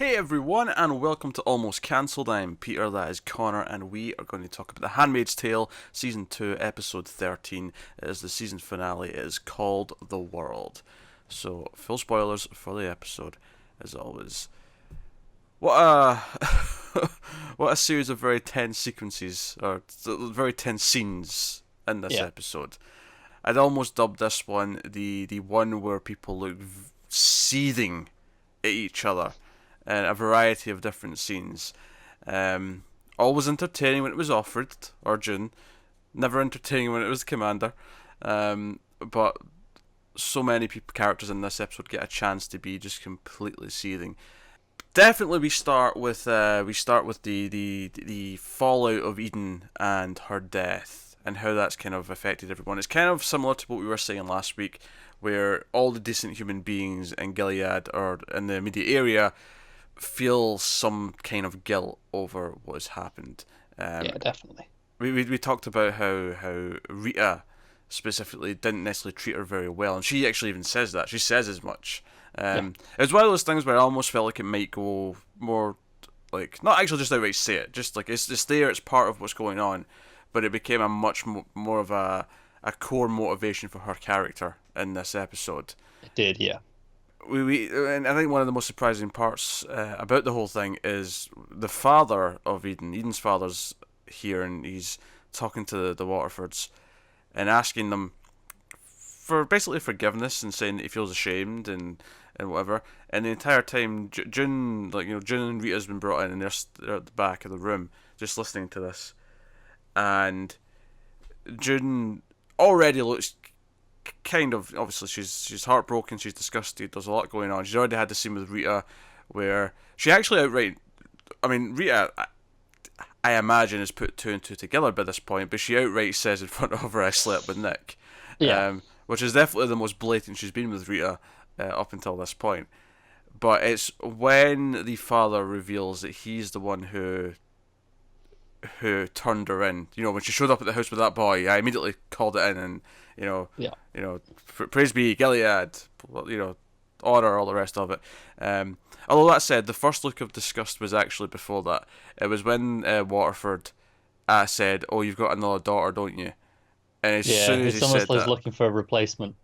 Hey everyone, and welcome to Almost Cancelled. I'm Peter, that is Connor, and we are going to talk about The Handmaid's Tale, Season 2, Episode 13. It is the season finale. It is called The World. So, full spoilers for the episode, as always. What a... what a series of very tense sequences, or very tense scenes in this episode. I'd almost dubbed this one the one where people look seething at each other. And a variety of different scenes. Always entertaining when it was offered, or June. Never entertaining when it was Commander. But so many characters in this episode get a chance to be just completely seething. Definitely, we start with the fallout of Eden and her death, and how that's kind of affected everyone. It's kind of similar to what we were saying last week, where all the decent human beings in Gilead or in the immediate area feel some kind of guilt over what has happened. Yeah, definitely. We talked about how Rita specifically didn't necessarily treat her very well, and she actually even says that. She says as much. It was one of those things where I almost felt like it might go more like, not actually just outright say it, just like it's there, it's part of what's going on, but it became a much more of a core motivation for her character in this episode. It did, yeah. And I think one of the most surprising parts about the whole thing is the father of Eden. Eden's father's here, and he's talking to the Waterfords and asking them for basically forgiveness and saying that he feels ashamed and whatever. And the entire time, June and Rita's been brought in, and they're at the back of the room just listening to this, and June already looks kind of, obviously she's heartbroken, she's disgusted, there's a lot going on. She's already had the scene with Rita where she actually outright, I mean, Rita, I imagine, has put two and two together by this point, but she outright says in front of her, "I slept with Nick." Which is definitely the most blatant she's been with Rita up until this point. But it's when the father reveals that he's the one who turned her in. You know, when she showed up at the house with that boy, I immediately called it in, and praise be Gilead, order, all the rest of it. Although that said, the first look of disgust was actually before that. It was when Waterford said, "Oh, you've got another daughter, don't you?" And as soon as he said that, it's almost like looking for a replacement.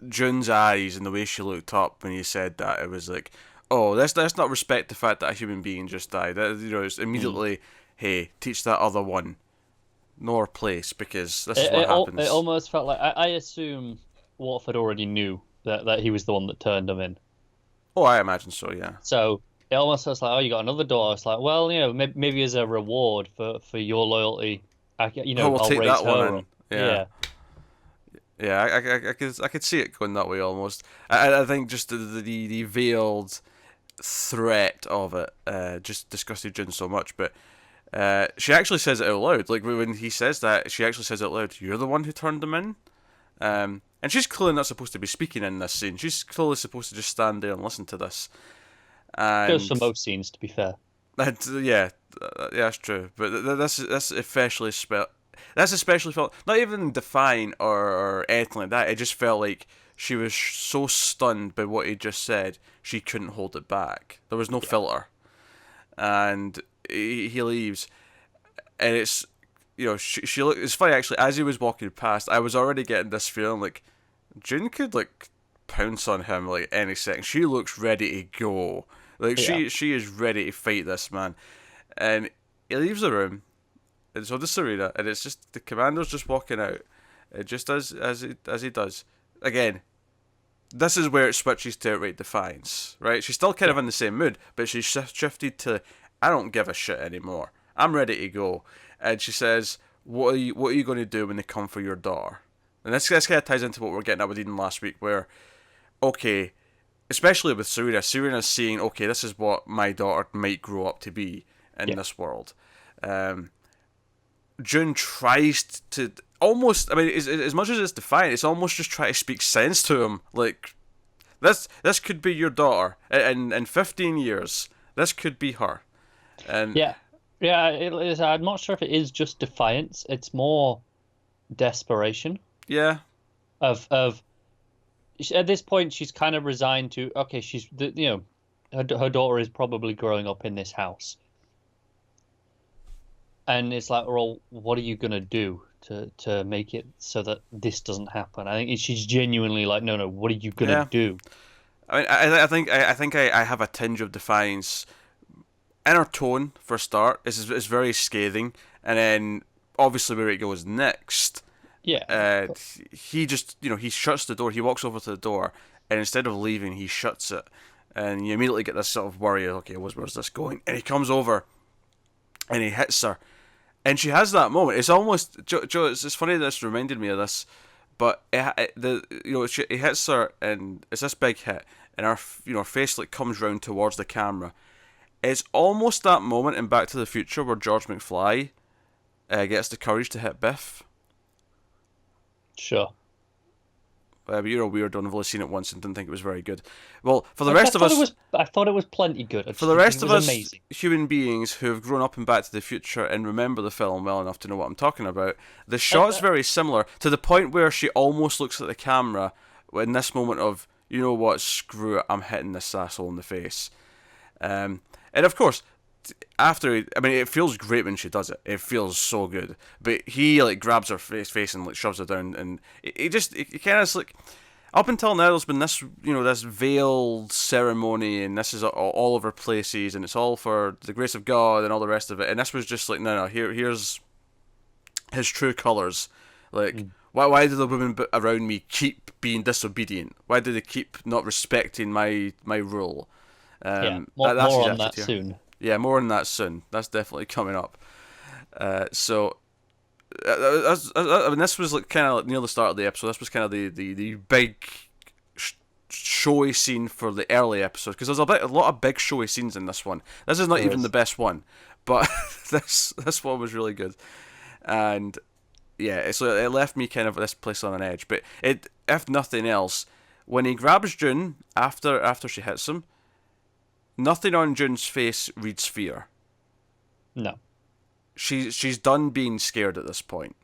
June's eyes and the way she looked up when he said that, it was like, "Oh, let's not respect the fact that a human being just died." It's immediately, hey, teach that other one nor place, because this is what happens. It almost felt like I assume Waterford already knew that he was the one that turned him in. Oh, I imagine so, yeah. So it almost feels like, oh, you got another daughter. It's like, well, maybe as a reward for your loyalty, I'll I'll take raise that one her. in. Yeah. Yeah, I could see it going that way almost. I think just the veiled threat of it just disgusted June so much, but she actually says it out loud. Like, when he says that, she actually says it out loud, "You're the one who turned them in?" And she's clearly not supposed to be speaking in this scene. She's clearly supposed to just stand there and listen to this. And Goes for most scenes, to be fair. Yeah, that's true. But that's especially felt not even defiant or anything like that. It just felt like she was so stunned by what he just said, she couldn't hold it back. There was no filter, and he leaves, and it's she looked. It's funny actually. As he was walking past, I was already getting this feeling like June could like pounce on him like any second. She looks ready to go. Like she is ready to fight this man, and he leaves the room, and so does Serena, and it's just the commander's just walking out. It just does as he does. Again, this is where it switches to outright defiance, right? She's still kind of in the same mood, but she's shifted to, "I don't give a shit anymore. I'm ready to go." And she says, "What are you going to do when they come for your daughter?" And this kind of ties into what we were getting at with Eden last week, where, okay, especially with Serena's saying, okay, this is what my daughter might grow up to be in this world. June tries to almost, I mean, as much as it's defiant, it's almost just try to speak sense to him. Like, this could be your daughter. In 15 years, this could be her. And yeah, it is. I'm not sure if it is just defiance. It's more desperation. Yeah. Of at this point, she's kind of resigned to, okay, she's her daughter is probably growing up in this house, and it's like, well, what are you gonna do to make it so that this doesn't happen? I think she's genuinely like, no, no, what are you gonna Yeah. do? I mean, I think I have a tinge of defiance in her tone for a start. Is very scathing, and then obviously where it goes next, Yeah, uh, he just he shuts the door. He walks over to the door, and instead of leaving, he shuts it, and you immediately get this sort of worry. Okay, where's this going? And he comes over, and he hits her, and she has that moment. It's almost Joe. It's funny that this reminded me of this, but he hits her, and it's this big hit, and her face like comes round towards the camera. It's almost that moment in Back to the Future where George McFly gets the courage to hit Biff. sure. But you're a weirdo and I've only seen it once and didn't think it was very good. Well, for the I rest of thought it us, was. I thought it was plenty good. I for just the didn't think rest it of was us amazing. human beings who have grown up in Back to the Future and remember the film well enough to know what I'm talking about, the Uh, shot's uh, very similar to the point where she almost looks at the camera in this moment of, you know what, screw it, I'm hitting this asshole in the face. And of course, I mean, it feels great when she does it. It feels so good. But he like grabs her face and like shoves her down, and it kind of like. Up until now, there's been this veiled ceremony, and this is all over places, and it's all for the grace of God and all the rest of it. And this was just like, no, here's his true colors. Like, mm, why do the women around me keep being disobedient? Why do they keep not respecting my rule? yeah, That's his more on attitude that here. soon. Yeah, more on that soon. That's definitely coming up. So I mean, this was like kind of like near the start of the episode. This was kind of the big showy scene for the early episode because there's a lot of big showy scenes in this one. This is not There even the is. best one, but this one was really good, and yeah, so it left me kind of this place on an edge. But it, if nothing else, when he grabs June after she hits him, nothing on June's face reads fear. No, She's done being scared at this point.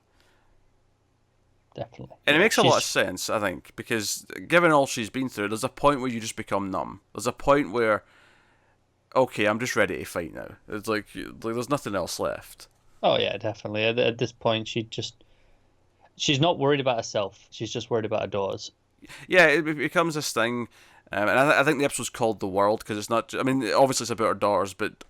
definitely. And it Yeah, makes a lot of she's. sense, I think, because given all she's been through, there's a point where you just become numb. There's a point where, okay, I'm just ready to fight now. It's like there's nothing else left. Oh yeah, definitely. At this point, she's not worried about herself. She's just worried about her daughters. Yeah, it becomes this thing, and I think the episode's called The World because it's not. I mean, obviously it's about her daughters, but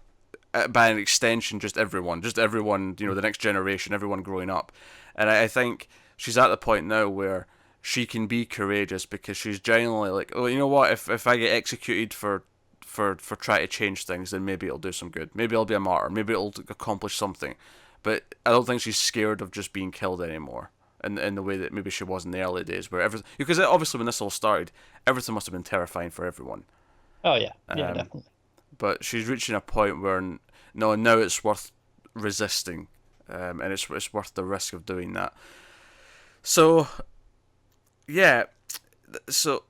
by an extension, just everyone, the next generation, everyone growing up. And I think she's at the point now where she can be courageous because she's genuinely like, oh, you know what? If I get executed for trying to change things, then maybe it'll do some good. Maybe I'll be a martyr. Maybe it'll accomplish something. But I don't think she's scared of just being killed anymore. In the way that maybe she was in the early days, where everything, because obviously when this all started, everything must have been terrifying for everyone. Oh yeah, yeah, Um, definitely. but she's reaching a point where no, now it's worth resisting, and it's worth the risk of doing that. So yeah, so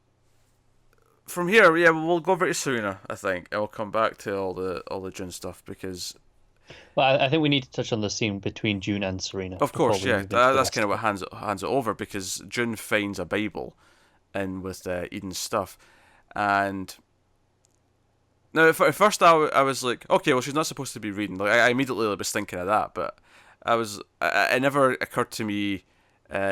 from here, yeah, we'll go over to Serena, I think, and we'll come back to all the June stuff because, Well, I think we need to touch on the scene between June and Serena of before course, we yeah, move into the that's rest kind of of what it. hands it over because June finds a Bible in with Eden's stuff, and now, at first I was like, okay, well, she's not supposed to be reading. Like, I immediately was thinking of that, but it never occurred to me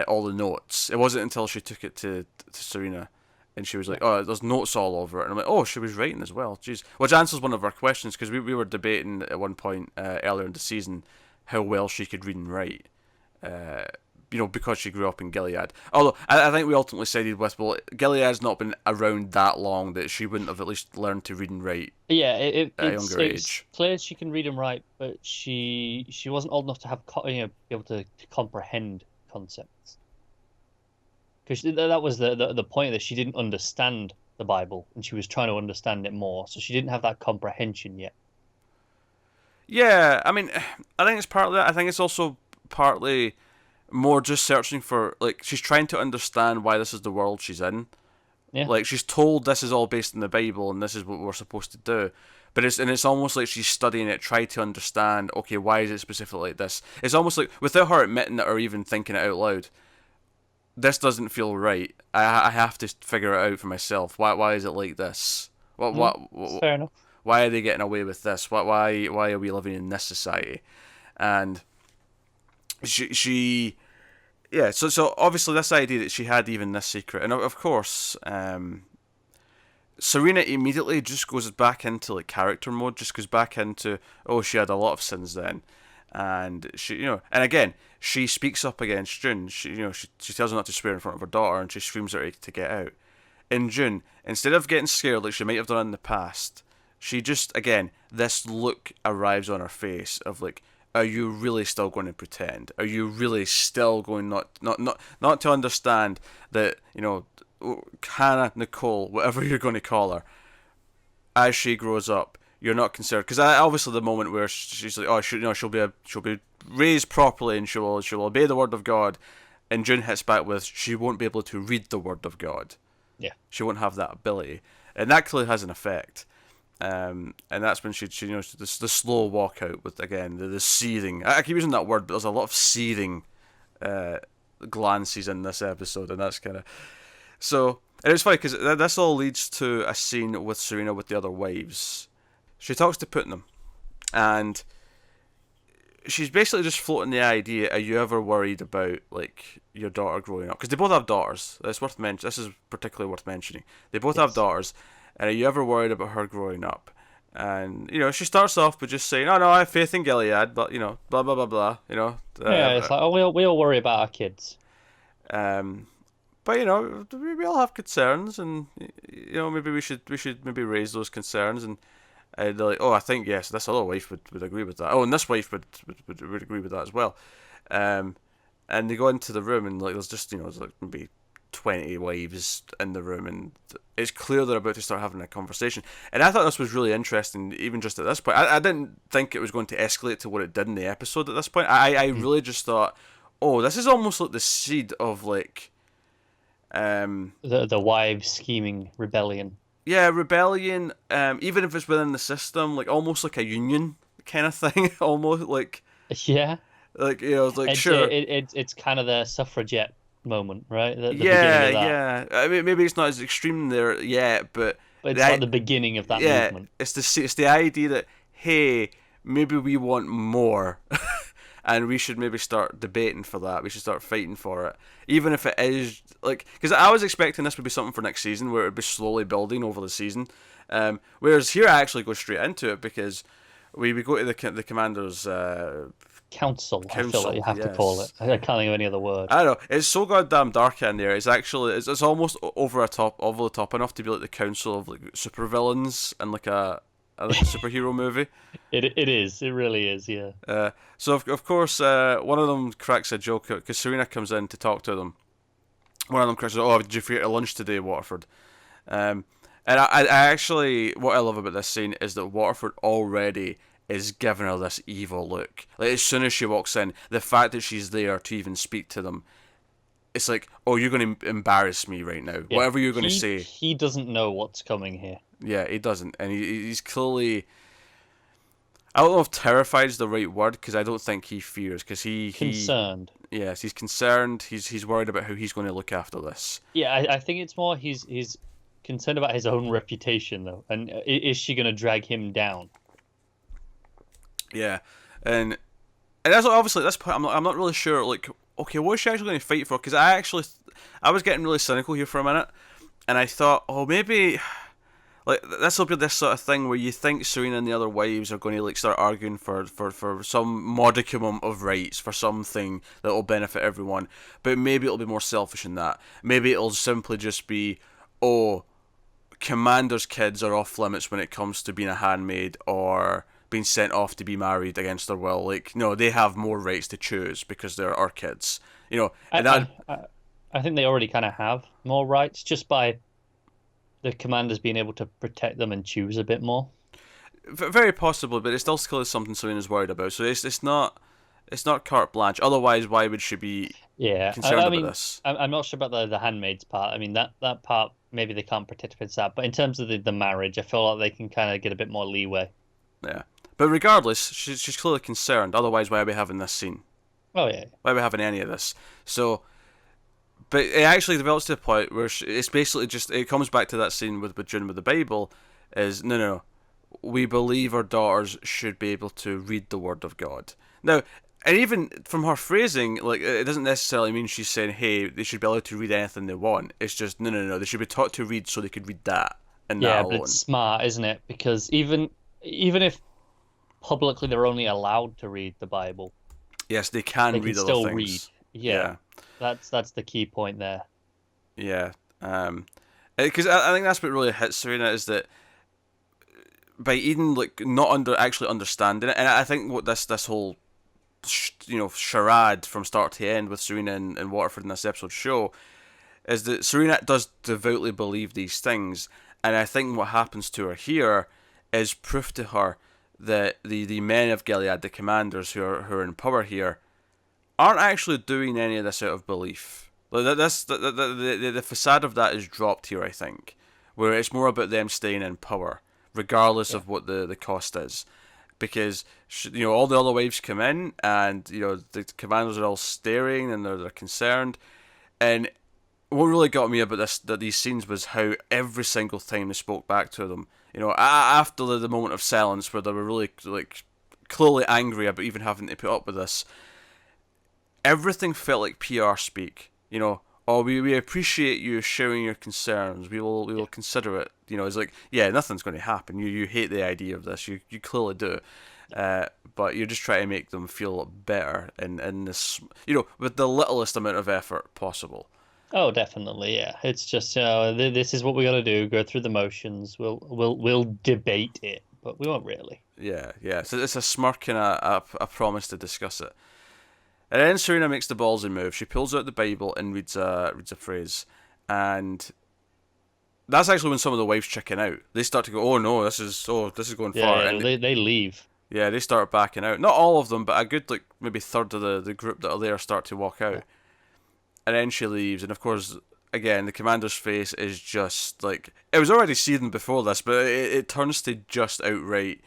all the notes. It wasn't until she took it to Serena, and she was like, oh, there's notes all over it. And I'm like, oh, she was writing as well. Jeez. Which answers one of our questions, because we were debating at one point earlier in the season how well she could read and write. Uh, because she grew up in Gilead. Although I think we ultimately sided with, well, Gilead's not been around that long that she wouldn't have at least learned to read and write Yeah, at a younger it's age. clear she can read and write, but she wasn't old enough to have be able to comprehend concepts. Because that was the point that she didn't understand the Bible, and she was trying to understand it more, so she didn't have that comprehension yet. Yeah, I mean, I think it's partly that. I think it's also partly more just searching for, like, she's trying to understand why this is the world she's in. Yeah. Like, she's told this is all based in the Bible and this is what we're supposed to do. But it's almost like she's studying it, trying to understand, okay, why is it specifically like this? It's almost like, without her admitting it or even thinking it out loud, this doesn't feel right. I have to figure it out for myself. Why is it like this? It's fair enough. why are they getting away with this? Why are we living in this society? And she yeah. So obviously this idea that she had even this secret, and of course, Serena immediately just goes back into like character mode, just goes back into, oh, she had a lot of sins then, and she, and again she speaks up against June. She tells her not to swear in front of her daughter, and she screams at her to get out. In June, instead of getting scared like she might have done in the past, she just, again, this look arrives on her face of like, are you really still going to pretend? Are you really still going not to understand that, Hannah, Nicole, whatever you're going to call her, as she grows up, you're not concerned? Because obviously the moment where she's like, oh, she'll be raised properly and she'll obey the word of God, and June hits back with, she won't be able to read the word of God. Yeah. She won't have that ability, and that clearly has an effect. And that's when she the slow walkout with, again, the seething. I keep using that word, but there's a lot of seething glances in this episode, and that's kind of so. And it's funny because this all leads to a scene with Serena with the other wives. She talks to Putnam, and she's basically just floating the idea: are you ever worried about like your daughter growing up? Because they both have daughters. It's worth mentioning. This is particularly worth mentioning. They both have daughters. And are you ever worried about her growing up? And, she starts off by just saying, oh, no, I have faith in Gilead, but, blah, blah, blah, blah, it's like, oh, we all worry about our kids. But, we all have concerns, and, maybe we should maybe raise those concerns. And they're like, oh, I think, yes, this other wife would agree with that. Oh, and this wife would agree with that as well. And they go into the room, and, like, there's just, there's, like, maybe 20 wives in the room, and it's clear they're about to start having a conversation. And I thought this was really interesting, even just at this point. I didn't think it was going to escalate to what it did in the episode at this point. I really just thought, oh, this is almost like the seed of like the wives scheming rebellion. Yeah, rebellion. Even if it's within the system, like almost like a union kind of thing, almost like yeah, like sure, it's kind of the suffragette moment, right? The yeah. I mean, maybe it's not as extreme there yet, but it's like the beginning of that movement. It's the idea that, hey, maybe we want more, and we should maybe start debating for that. We should start fighting for it, even if it is like, because I was expecting this would be something for next season where it would be slowly building over the season. Whereas here I actually go straight into it because we go to the commander's. Council, I feel like you have to call it. I can't think of any other word. I don't know. It's so goddamn dark in there. It's actually it's almost over the top enough to be like the council of like supervillains and like a superhero movie. It is. It really is. Yeah. So of course one of them cracks a joke because Serena comes in to talk to them. One of them cracks, "Oh, did you forget your lunch today, Waterford?" And I actually, what I love about this scene is that Waterford already is giving her this evil look. Like, as soon as she walks in, the fact that she's there to even speak to them, it's like, oh, you're going to embarrass me right now. Yeah, whatever you're going to say. He doesn't know what's coming here. Yeah, he doesn't. And he's clearly... I don't know if terrified is the right word, because I don't think he fears, because he... Concerned. Yes, he's concerned. He's worried about how he's going to look after this. Yeah, I think it's more he's concerned about his own reputation, though. And is she going to drag him down? Yeah, and that's obviously at this point I'm not really sure. Like, okay, what is she actually going to fight for? Because I was getting really cynical here for a minute, and I thought, oh, maybe like this will be this sort of thing where you think Serena and the other wives are going to like start arguing for some modicum of rights for something that will benefit everyone, but maybe it'll be more selfish than that. Maybe it'll simply just be, oh, Commander's kids are off limits when it comes to being a handmaid or being sent off to be married against their will. Like, no, they have more rights to choose because they're our kids. And I think they already kind of have more rights just by the commanders being able to protect them and choose a bit more. Very possible, but it still is something Serena's worried about. So it's not carte blanche. Otherwise, why would she be concerned about this? I'm not sure about the handmaid's part. I mean, that part, maybe they can't protect against that. But in terms of the marriage, I feel like they can kind of get a bit more leeway. Yeah. But regardless, she's clearly concerned. Otherwise, why are we having this scene? Oh, yeah. Why are we having any of this? So, but it actually develops to a point where it's basically just, it comes back to that scene with June with the Bible, is no. We believe our daughters should be able to read the Word of God. Now, and even from her phrasing, like it doesn't necessarily mean she's saying, "Hey, they should be allowed to read anything they want." It's just no. They should be taught to read so they could read that and that Yeah, but it's alone. smart, isn't it? Because even if publicly they're only allowed to read the Bible, Yes, they they can can read other still read. things. Yeah, Yeah, that's the key point there. yeah. Because I think that's what really hits Serena is that by Eden like not actually understanding it, and I think what this whole charade from start to end with Serena and Waterford in this episode show is that Serena does devoutly believe these things, and I think what happens to her here is proof to her that the men of Gilead, the commanders who are in power here, aren't actually doing any of this out of belief. Like the facade of that is dropped here, I think, where it's more about them staying in power, regardless Yeah. of what the cost is, because all the other wives come in, and the commanders are all staring and they're concerned, and what really got me about these scenes was how every single time they spoke back to them, after the moment of silence where they were really like clearly angry about even having to put up with this, everything felt like PR speak. Oh, we appreciate you sharing your concerns. We will consider it. It's like, yeah, nothing's going to happen. You hate the idea of this. You clearly do. But you're just trying to make them feel better in this, with the littlest amount of effort possible. Oh, definitely, yeah. It's just, this is what we got to do. Go through the motions. We'll debate it, but we won't really. Yeah, yeah. So it's a smirk and a promise to discuss it. And then Serena makes the ballsy move. She pulls out the Bible and reads a phrase, and that's actually when some of the wives chicken out. They start to go, "Oh no, this is going far," Yeah, and they leave. yeah, they start backing out. Not all of them, but a good like maybe third of the group that are there start to walk out. Yeah. And then she leaves, and of course, again, the commander's face is just like it was already seething before this, but it turns to just outright,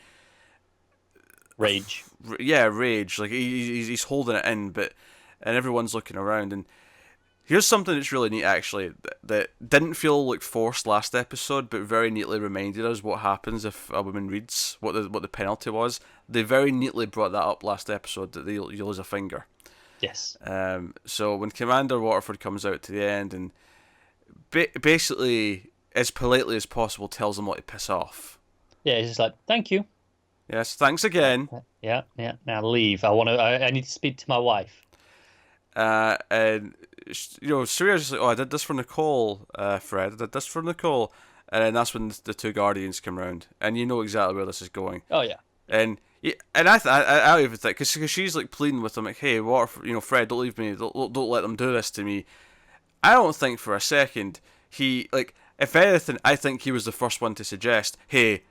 Rage. yeah, rage. Like he's holding it in, and everyone's looking around. And here's something that's really neat, actually, that didn't feel like forced last episode, but very neatly reminded us what happens if a woman reads, what the penalty was. They very neatly brought that up last episode, that you lose a finger. Yes. So when Commander Waterford comes out to the end and basically, as politely as possible, tells them what to piss off. Yeah, it's just like, thank you. Yes, thanks again. Yeah, yeah. Now leave. I need to speak to my wife. And Serena's just like, oh, I did this for Nicole, Fred. I did this for Nicole. And then that's when the two Guardians come round, and you know exactly where this is going. Oh yeah. And yeah, and I even think because she's like pleading with him like, hey, Waterford, Fred, don't leave me, don't let them do this to me. I don't think for a second he like. If anything, I think he was the first one to suggest, hey,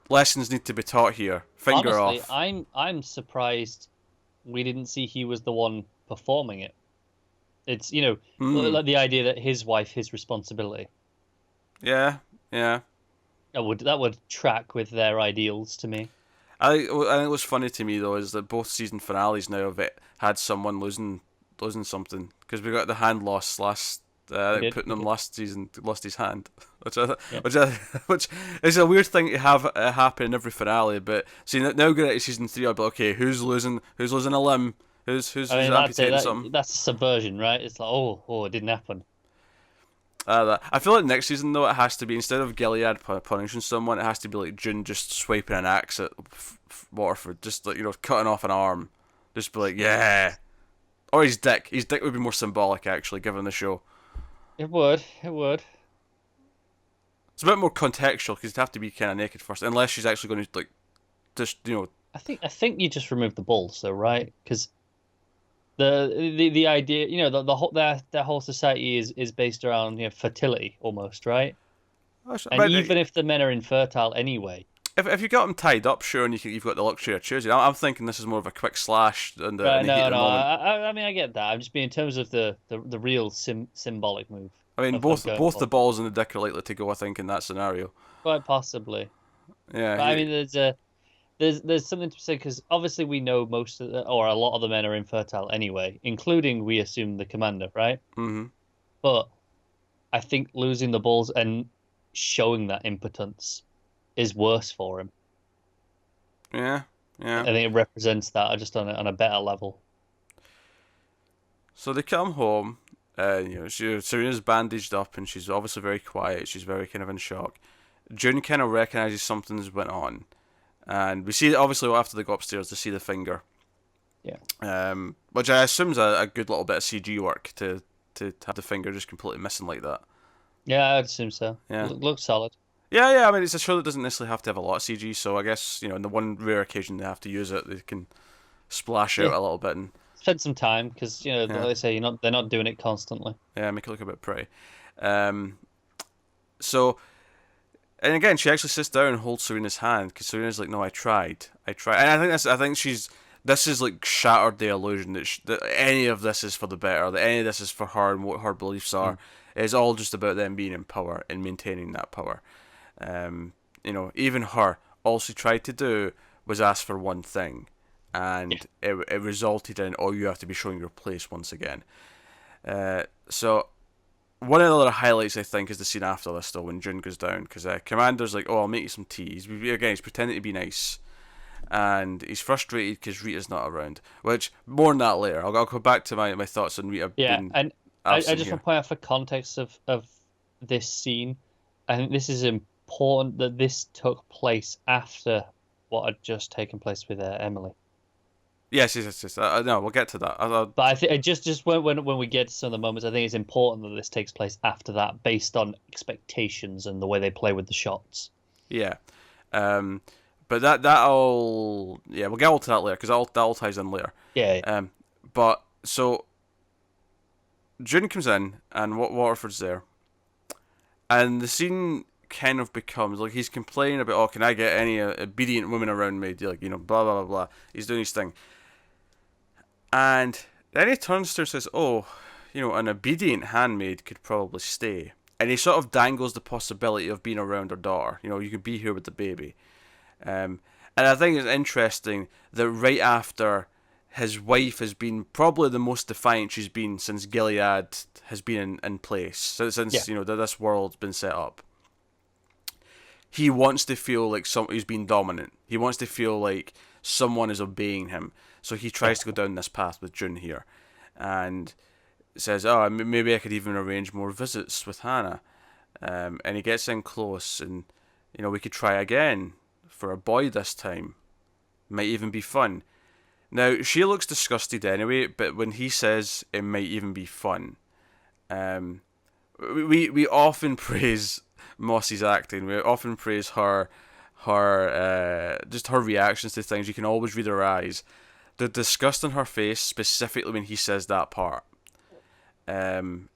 lessons need to be taught here. Finger Honestly, off. I'm surprised we didn't see he was the one performing it. It's like the idea that his wife, his responsibility. Yeah, yeah. That would track with their ideals to me. I think what's funny to me though is that both season finales now have had someone losing something, because we got the hand loss last. I think Putnam last season lost his hand, which which is a weird thing to have happen in every finale. But see, now going into season 3, I'll be like, okay, who's losing a limb? Who's amputating something? That's subversion, right? It's like, oh, it didn't happen. I feel like next season though it has to be, instead of Gilead punishing someone, it has to be like June just swiping an axe at Waterford, just like cutting off an arm, just be like, yeah, or his dick. His dick would be more symbolic actually, given the show. It would. It's a bit more contextual because it'd have to be kind of naked first, unless she's actually going to like just I think you just remove the balls though, right? Because the idea, the whole their whole society is based around fertility almost, right? And even if the men are infertile anyway, if you got them tied up, sure, and you've got the luxury of choosing. I'm thinking this is more of a quick slash and the no, heat of the moment. I mean I get that. I'm just being in terms of the real symbolic move. I mean, both the balls and the dick are likely to go, I think, in that scenario. Quite possibly. Yeah. But I mean, there's something to say, because obviously we know most of or a lot of the men are infertile anyway, including, we assume, the commander, right? Mm-hmm. But I think losing the balls, and showing that impotence is worse for him. Yeah, I yeah. think it represents that just on a better level. So they come home. Serena's bandaged up, and she's obviously very quiet. She's very kind of in shock. June kind of recognizes something's went on, and we see obviously after they go upstairs to see the finger. Yeah. Which I assume is a good little bit of CG work to have the finger just completely missing like that. Yeah, I'd assume so. Yeah. Looks solid. Yeah, yeah. I mean, it's a show that doesn't necessarily have to have a lot of CG, so I guess in the one rare occasion they have to use it, they can splash out Yeah. a little bit and Spend some time because like yeah, they say, they're not doing it constantly. yeah, make it look a bit pretty. Um, so and again, she actually sits down and holds Serena's hand because Serena's like, "No, I tried," and I think this is like shattered the illusion that any of this is for the better, that any of this is for her and what her beliefs are. Mm. It's all just about them being in power and maintaining that power. Even her, all she tried to do was ask for one thing, Yeah. and it resulted in, oh, you have to be showing your place once again. So one of the other highlights I think is the scene after this, though, when June goes down, because Commander's like, "Oh, I'll make you some tea." He's pretending to be nice, and he's frustrated because Rita's not around. Which more on that later. I'll go back to my thoughts on Rita Yeah, being and I absent just here. want to point out for context of this scene, I think this is important that this took place after what had just taken place with Emily. Yes, yes, yes. Yes. No, we'll get to that. But I think just when we get to some of the moments, I think it's important that this takes place after that, based on expectations and the way they play with the shots. Yeah. Um, but we'll get all to that later because that all ties in later. Yeah, yeah, But so June comes in and Waterford's there, and the scene kind of becomes like he's complaining about, oh, can I get any obedient women around me? Like blah blah blah blah. He's doing his thing, and then he turns to her and says, oh, an obedient handmaid could probably stay. And he sort of dangles the possibility of being around her daughter. You could be here with the baby. And I think it's interesting that right after his wife has been probably the most defiant she's been since Gilead has been in place, since yeah, this world's been set up. He wants to feel like he's been dominant. He wants to feel like someone is obeying him. So he yeah. tries to go down this path with June here, and says, "Oh, maybe I could even arrange more visits with Hannah." And he gets in close, and we could try again for a boy this time. Might even be fun. Now she looks disgusted anyway, but when he says it might even be fun, um, we often praise Mossy's acting. We often praise her just her reactions to things. You can always read her eyes. The disgust on her face, specifically when he says that part, um,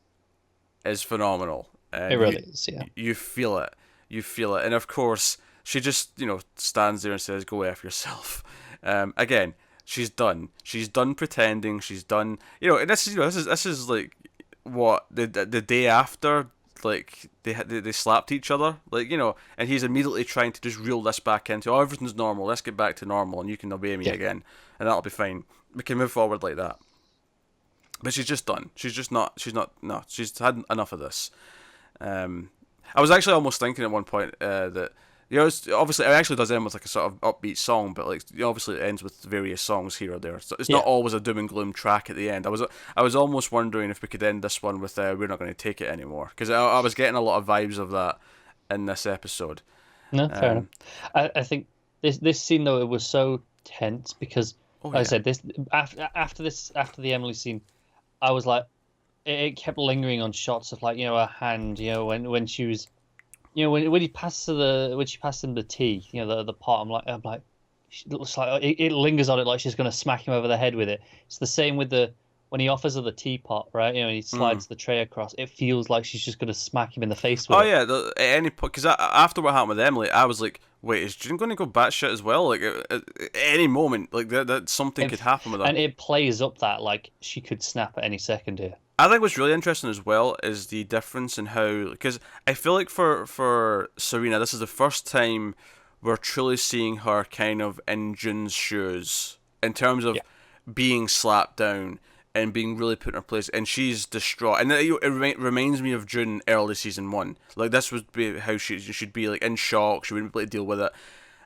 is phenomenal. It really is. Yeah, You feel it. You feel it. And of course, she just, stands there and says, "Go F yourself." Again, she's done. She's done pretending. She's done. And this is like what the day after, like they slapped each other, like and he's immediately trying to just reel this back into, oh, everything's normal. Let's get back to normal, and you can obey me yeah. again, and that'll be fine. We can move forward like that. But she's just done. She's just not. She's not. No. She's had enough of this. I was actually almost thinking at one point that obviously it actually does end with like a sort of upbeat song, but like obviously it ends with various songs here or there. So it's not Yeah. always a doom and gloom track at the end. I was almost wondering if we could end this one with "We're not going to take it anymore" because I was getting a lot of vibes of that in this episode. No, fair enough. Um, I think this scene though, it was so tense because, oh like I yeah, said, this after the Emily scene, I was like, it kept lingering on shots of like her hand, when she was, when he passed when she passed him the tea, the pot. I'm like, it looks like it lingers on it like she's gonna smack him over the head with it. It's the same with when he offers her the teapot, right? And he mm. slides the tray across. It feels like she's just gonna smack him in the face with Oh it. yeah. At any point, because after what happened with Emily, I was like, wait, is June going to go batshit as well? Like at any moment, like that something could It, happen with her. and it plays up that like she could snap at any second here. I think what's really interesting as well is the difference in how, because I feel like for Serena, this is the first time we're truly seeing her kind of in June's shoes in terms of Yeah. being slapped down and being really put in her place, and she's distraught. And it reminds me of June early season 1. Like, this would be how she should be, like, in shock. She wouldn't be able to deal with it.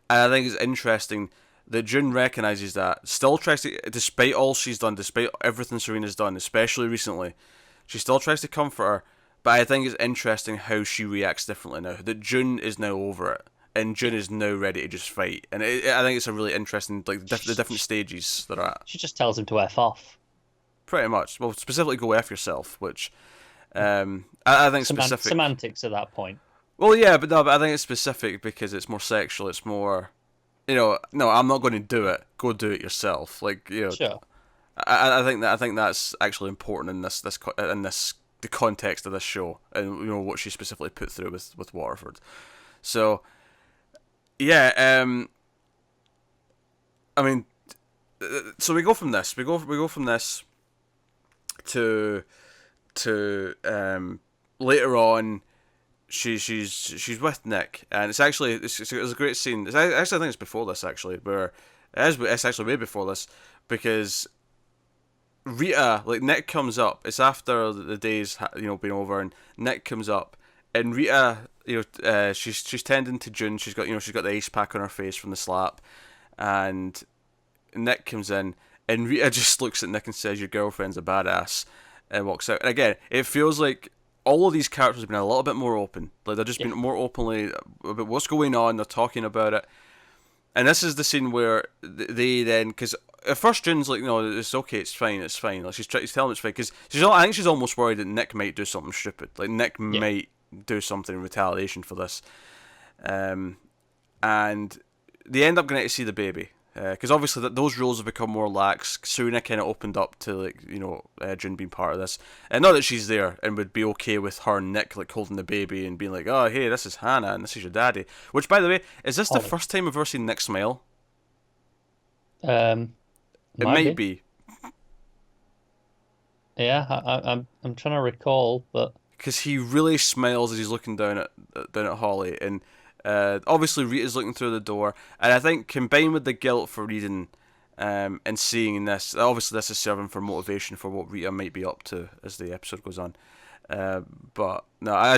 And I think it's interesting that June recognises that, still tries to, despite all she's done, despite everything Serena's done, especially recently, she still tries to comfort her. But I think it's interesting how she reacts differently now. That June is now over it, and June is now ready to just fight. And I think it's a really interesting, like, the different stages they're at. She just tells him to F off. Pretty much. Well, specifically go F yourself, which I think specific. Semantics at that point. Well, yeah, but no, but I think it's specific because it's more sexual. It's more, no, I'm not going to do it. Go do it yourself. Like, Sure. I think that's actually important in this the context of this show, and what she specifically put through with Waterford. So, yeah, I mean, so we go from this. We go from this to later on. She's with Nick, and it's a great scene. I think it's before this actually, where it's actually way before this, because Rita, like, Nick comes up. It's after the day's been over, and Nick comes up, and Rita, she's tending to June. She's got the ice pack on her face from the slap, and Nick comes in, and Rita just looks at Nick and says, "Your girlfriend's a badass," and walks out. And again, it feels like all of these characters have been a little bit more open. Like, they're just been more openly about what's going on. They're talking about it. And this is the scene where they then, because at first June's like, "No, it's okay, it's fine. Like, she's telling him it's fine, because I think she's almost worried that Nick might do something stupid. Like, Nick might do something in retaliation for this. And they end up going to see the baby. Because obviously those rules have become more lax. Serena kind of opened up to, like, June being part of this, and not that she's there and would be okay with her and Nick, like, holding the baby and being like, "Oh, hey, this is Hannah and this is your daddy." Which, by the way, is this the first time we've ever seen Nick smile? It might be. Yeah, I'm trying to recall, but because he really smiles as he's looking down at Holly, and obviously Rita's looking through the door, and I think combined with the guilt for reading and seeing this, obviously this is serving for motivation for what Rita might be up to as the episode goes on. But no, I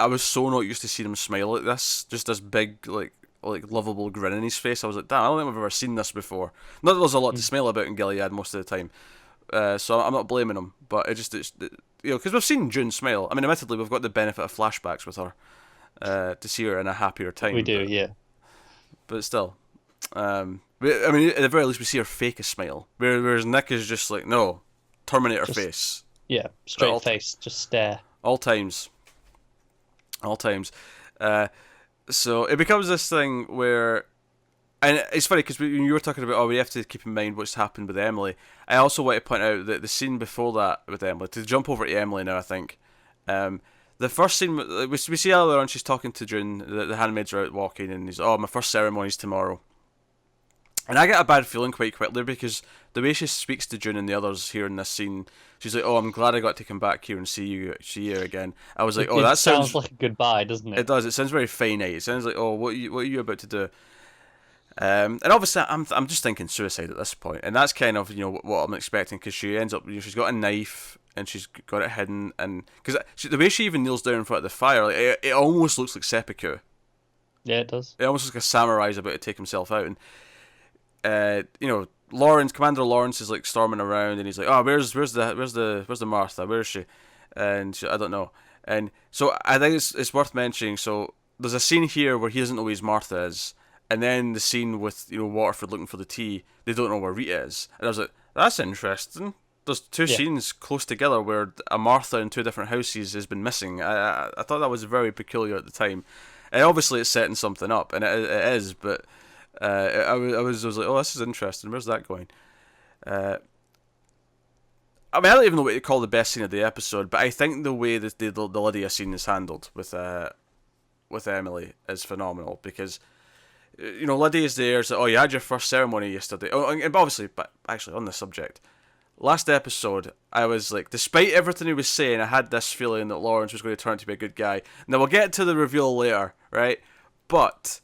was so not used to seeing him smile like this, just this big, like lovable grin in his face. I was like, damn, I don't think I've ever seen this before. Not that there's a lot to smile about in Gilead most of the time, so I'm not blaming him. But it's because we've seen June smile. I mean, admittedly, we've got the benefit of flashbacks with her. To see her in a happier time. We do, yeah. But still, I mean, at the very least, we see her fake a smile. Whereas Nick is just like, no, Terminator face. Yeah, straight face, just stare. All times. So it becomes this thing where, and it's funny because when you were talking about, we have to keep in mind what's happened with Emily. I also want to point out that the scene before that with Emily, to jump over to Emily now, I think. The first scene, we see earlier on, she's talking to June, the handmaids are out walking, and he's, "Oh, my first ceremony's tomorrow." And I get a bad feeling quite quickly, because the way she speaks to June and the others here in this scene, she's like, "Oh, I'm glad I got to come back here and see you again." I was like, "Oh, that sounds like a goodbye, doesn't it?" It does. It sounds very finite. It sounds like, "Oh, what are you about to do?" And obviously, I'm just thinking suicide at this point, and that's kind of what I'm expecting, because she ends up, she's got a knife. And she's got it hidden, and because the way she even kneels down in front of the fire, like, it almost looks like seppuku. Yeah, it does. It almost looks like a samurai's about to take himself out, and Lawrence, Commander Lawrence, is like storming around, and he's like, "Oh, where's the Martha? Where is she?" And I don't know. And so I think it's worth mentioning. So there's a scene here where he doesn't know who his Martha is, and then the scene with Waterford looking for the tea, they don't know where Rita is, and I was like, that's interesting. There's two scenes close together where a Martha in two different houses has been missing. I thought that was very peculiar at the time. And obviously it's setting something up, and it is, but I was like, oh, this is interesting. Where's that going? I mean, I don't even know what to call the best scene of the episode, but I think the way that the Lydia scene is handled with Emily is phenomenal, because Lydia's there, so, "Oh, you had your first ceremony yesterday." Oh, and obviously, but actually on this subject, last episode, I was like, despite everything he was saying, I had this feeling that Lawrence was going to turn out to be a good guy. Now, we'll get to the reveal later, right? But,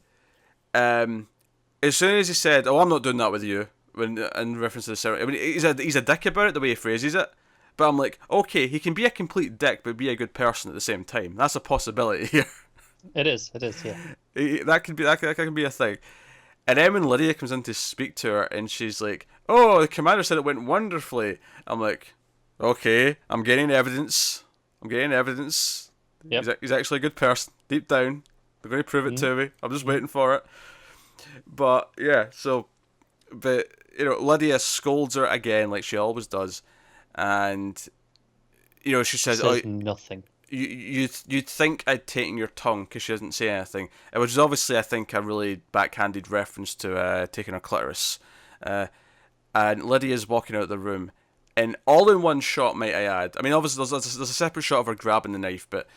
as soon as he said, "Oh, I'm not doing that with you," when in reference to the ceremony. I mean, he's a dick about it the way he phrases it. But I'm like, okay, he can be a complete dick, but be a good person at the same time. That's a possibility here. It is, yeah. That can be a thing. And then when Lydia comes in to speak to her, and she's like, "Oh, the commander said it went wonderfully." I'm like, "Okay, I'm getting evidence. Yep. He's actually a good person deep down. They're going to prove it to me. I'm just waiting for it." But yeah, but Lydia scolds her again like she always does, and she says, Says nothing. You'd think I'd taken your tongue because she doesn't say anything, which is obviously, I think, a really backhanded reference to taking her clitoris. And Lydia's walking out of the room, and all in one shot, might I add. I mean, obviously, there's a separate shot of her grabbing the knife, but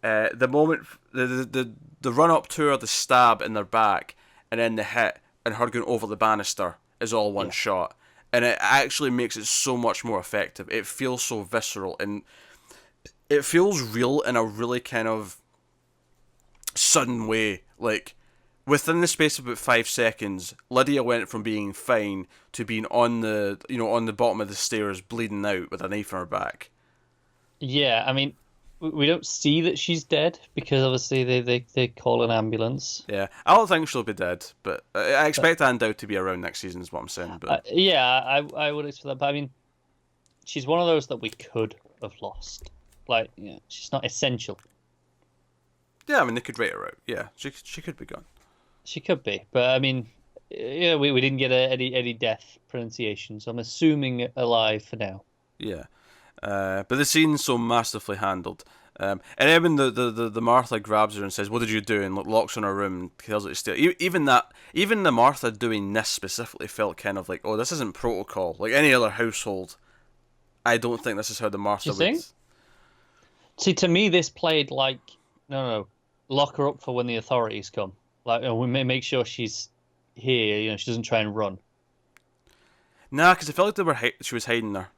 the moment, the run up to her, the stab in their back, and then the hit, and her going over the banister is all one shot. And it actually makes it so much more effective. It feels so visceral, and it feels real in a really kind of sudden way. Like, within the space of about 5 seconds, Lydia went from being fine to being on the bottom of the stairs, bleeding out with a knife in her back. Yeah, I mean, we don't see that she's dead because obviously they call an ambulance. Yeah, I don't think she'll be dead, but I expect Anne Dowd to be around next season, is what I'm saying. But I would expect that. But I mean, she's one of those that we could have lost. Like, she's not essential. Yeah, I mean, they could rate her out. Yeah, she could be gone. She could be, but I mean, we didn't get any death pronunciation, so I'm assuming alive for now. Yeah, but the scene's so masterfully handled. And then when the Martha grabs her and says, "What did you do?" and locks her in her room and tells her to stay. Even the Martha doing this specifically felt kind of like, oh, this isn't protocol. Like any other household, I don't think this is how the Martha would. Think? See, to me, this played like, no, lock her up for when the authorities come. Like, we may make sure she's here. She doesn't try and run. Nah, because I felt like she was hiding there.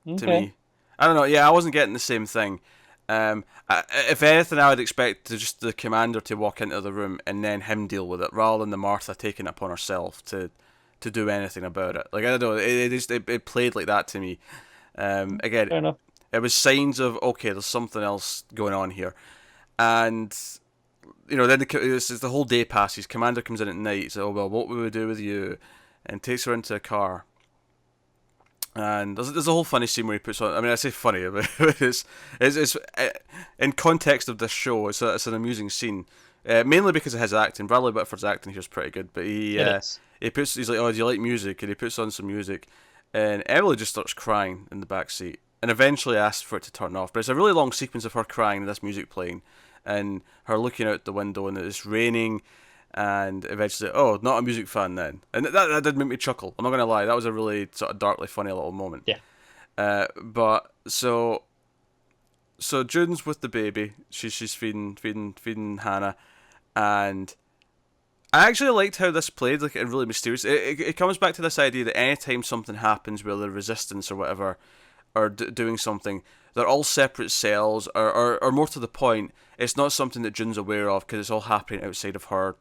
Okay. To me, I don't know. Yeah, I wasn't getting the same thing. If anything, I would expect just the commander to walk into the room and then him deal with it, rather than the Martha taking it upon herself to do anything about it. Like, I don't know, it played like that to me. Again, fair enough. It was signs of, okay, there's something else going on here, and then the whole day passes. Commander comes in at night, says, "Oh well, what will we do with you?" and takes her into a car. And there's a whole funny scene where he puts on. I mean, I say funny, but it's in context of this show, it's an amusing scene, mainly because of his acting. Bradley Whitford's acting here is pretty good, but he's like, "Oh, do you like music?" and he puts on some music, and Emily just starts crying in the back seat, and eventually asks for it to turn off. But it's a really long sequence of her crying and this music playing, and her looking out the window, and it's raining. And eventually, oh, not a music fan then. And that did make me chuckle. I'm not going to lie. That was a really sort of darkly funny little moment. Yeah. But so June's with the baby. She's feeding Hannah, and I actually liked how this played, like, really mysterious. It comes back to this idea that anytime something happens where the resistance or whatever are doing something, they're all separate cells, or more to the point, it's not something that June's aware of because it's all happening outside of her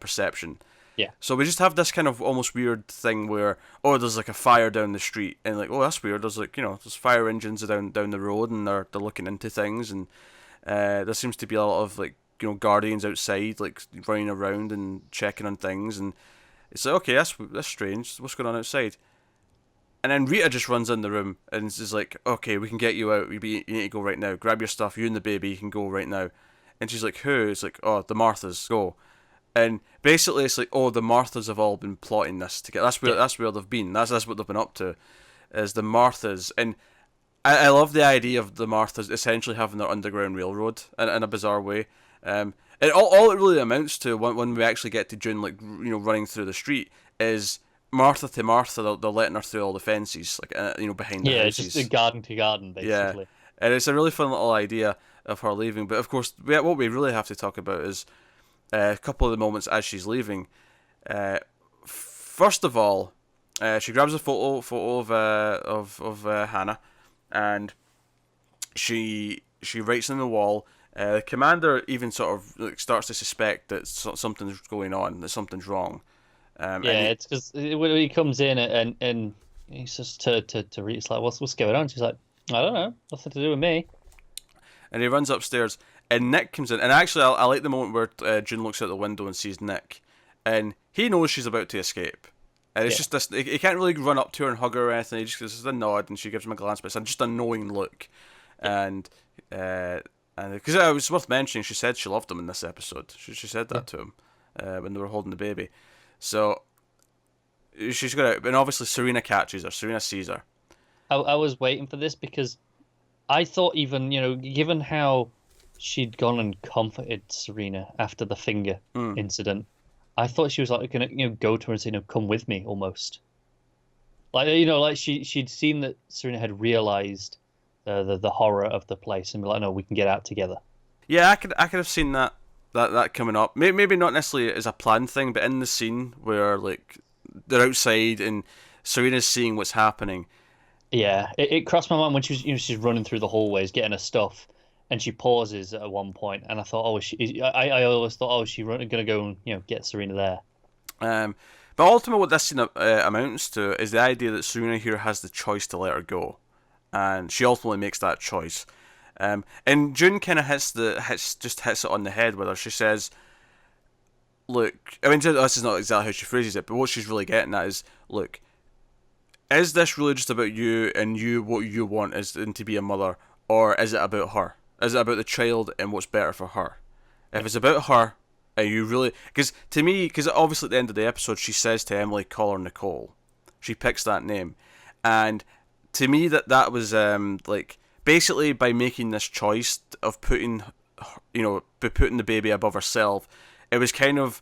perception. Yeah. So we just have this kind of almost weird thing where, oh, there's like a fire down the street, and like, oh, that's weird. There's like, there's fire engines down the road, and they're looking into things, and there seems to be a lot of like, guardians outside, like running around and checking on things, and it's like, okay, that's strange. What's going on outside? And then Rita just runs in the room and is like, okay, we can get you out. You need to go right now. Grab your stuff. You and the baby, you can go right now. And she's like, who? It's like, oh, the Marthas, go. And basically it's like, oh, the Marthas have all been plotting this together. That's where they've been. That's what they've been up to, is the Marthas. And I love the idea of the Marthas essentially having their underground railroad in a bizarre way. And all it really amounts to when we actually get to June, like, running through the street, is Martha to Martha, they're letting her through all the fences, like, behind the houses. Yeah, just garden to garden, basically. Yeah, and it's a really fun little idea of her leaving. But of course, what we really have to talk about is a couple of the moments as she's leaving. First of all, she grabs a photo of Hannah, and she writes on the wall. The commander even sort of like starts to suspect that something's going on, that something's wrong. Yeah, And it's because when he comes in and he's just to read, it's like, what's going on? She's like, I don't know, nothing to do with me. he runs upstairs, and Nick comes in. And actually, I like the moment where June looks out the window and sees Nick, and he knows she's about to escape. And it's Yeah, just this. He can't really run up to her and hug her or anything. He just gives a nod, and she gives him a glance, but it's just a knowing look. yeah, And and because it was worth mentioning, she said she loved him in this episode. She said yeah. that to him when they were holding the baby. So she's got out, and obviously Serena catches her. Serena sees her. I was waiting for this because I thought even, given how she'd gone and comforted Serena after the finger Mm. incident, I thought she was like gonna, go to her and say, come with me almost. Like, like she'd seen that Serena had realized the horror of the place and be like, no, we can get out together. Yeah, I could have seen that coming up. Maybe not necessarily as a planned thing, but in the scene where like they're outside and Serena's seeing what's happening. Yeah, it crossed my mind when she was, she's running through the hallways getting her stuff, and she pauses at one point, and I thought, oh, I always thought, oh, is she gonna go and get Serena there? But ultimately, what this scene amounts to is the idea that Serena here has the choice to let her go, and she ultimately makes that choice. And June kind of hits it on the head with her. She says, "Look, I mean, this is not exactly how she phrases it, but what she's really getting at is, look, is this really just about you and what you want is to be a mother, or is it about her? Is it about the child and what's better for her? If it's about her, and you really, because to me, because obviously at the end of the episode she says to Emily, call her Nicole. She picks that name, and to me that was like basically by making this choice of putting the baby above herself, it was kind of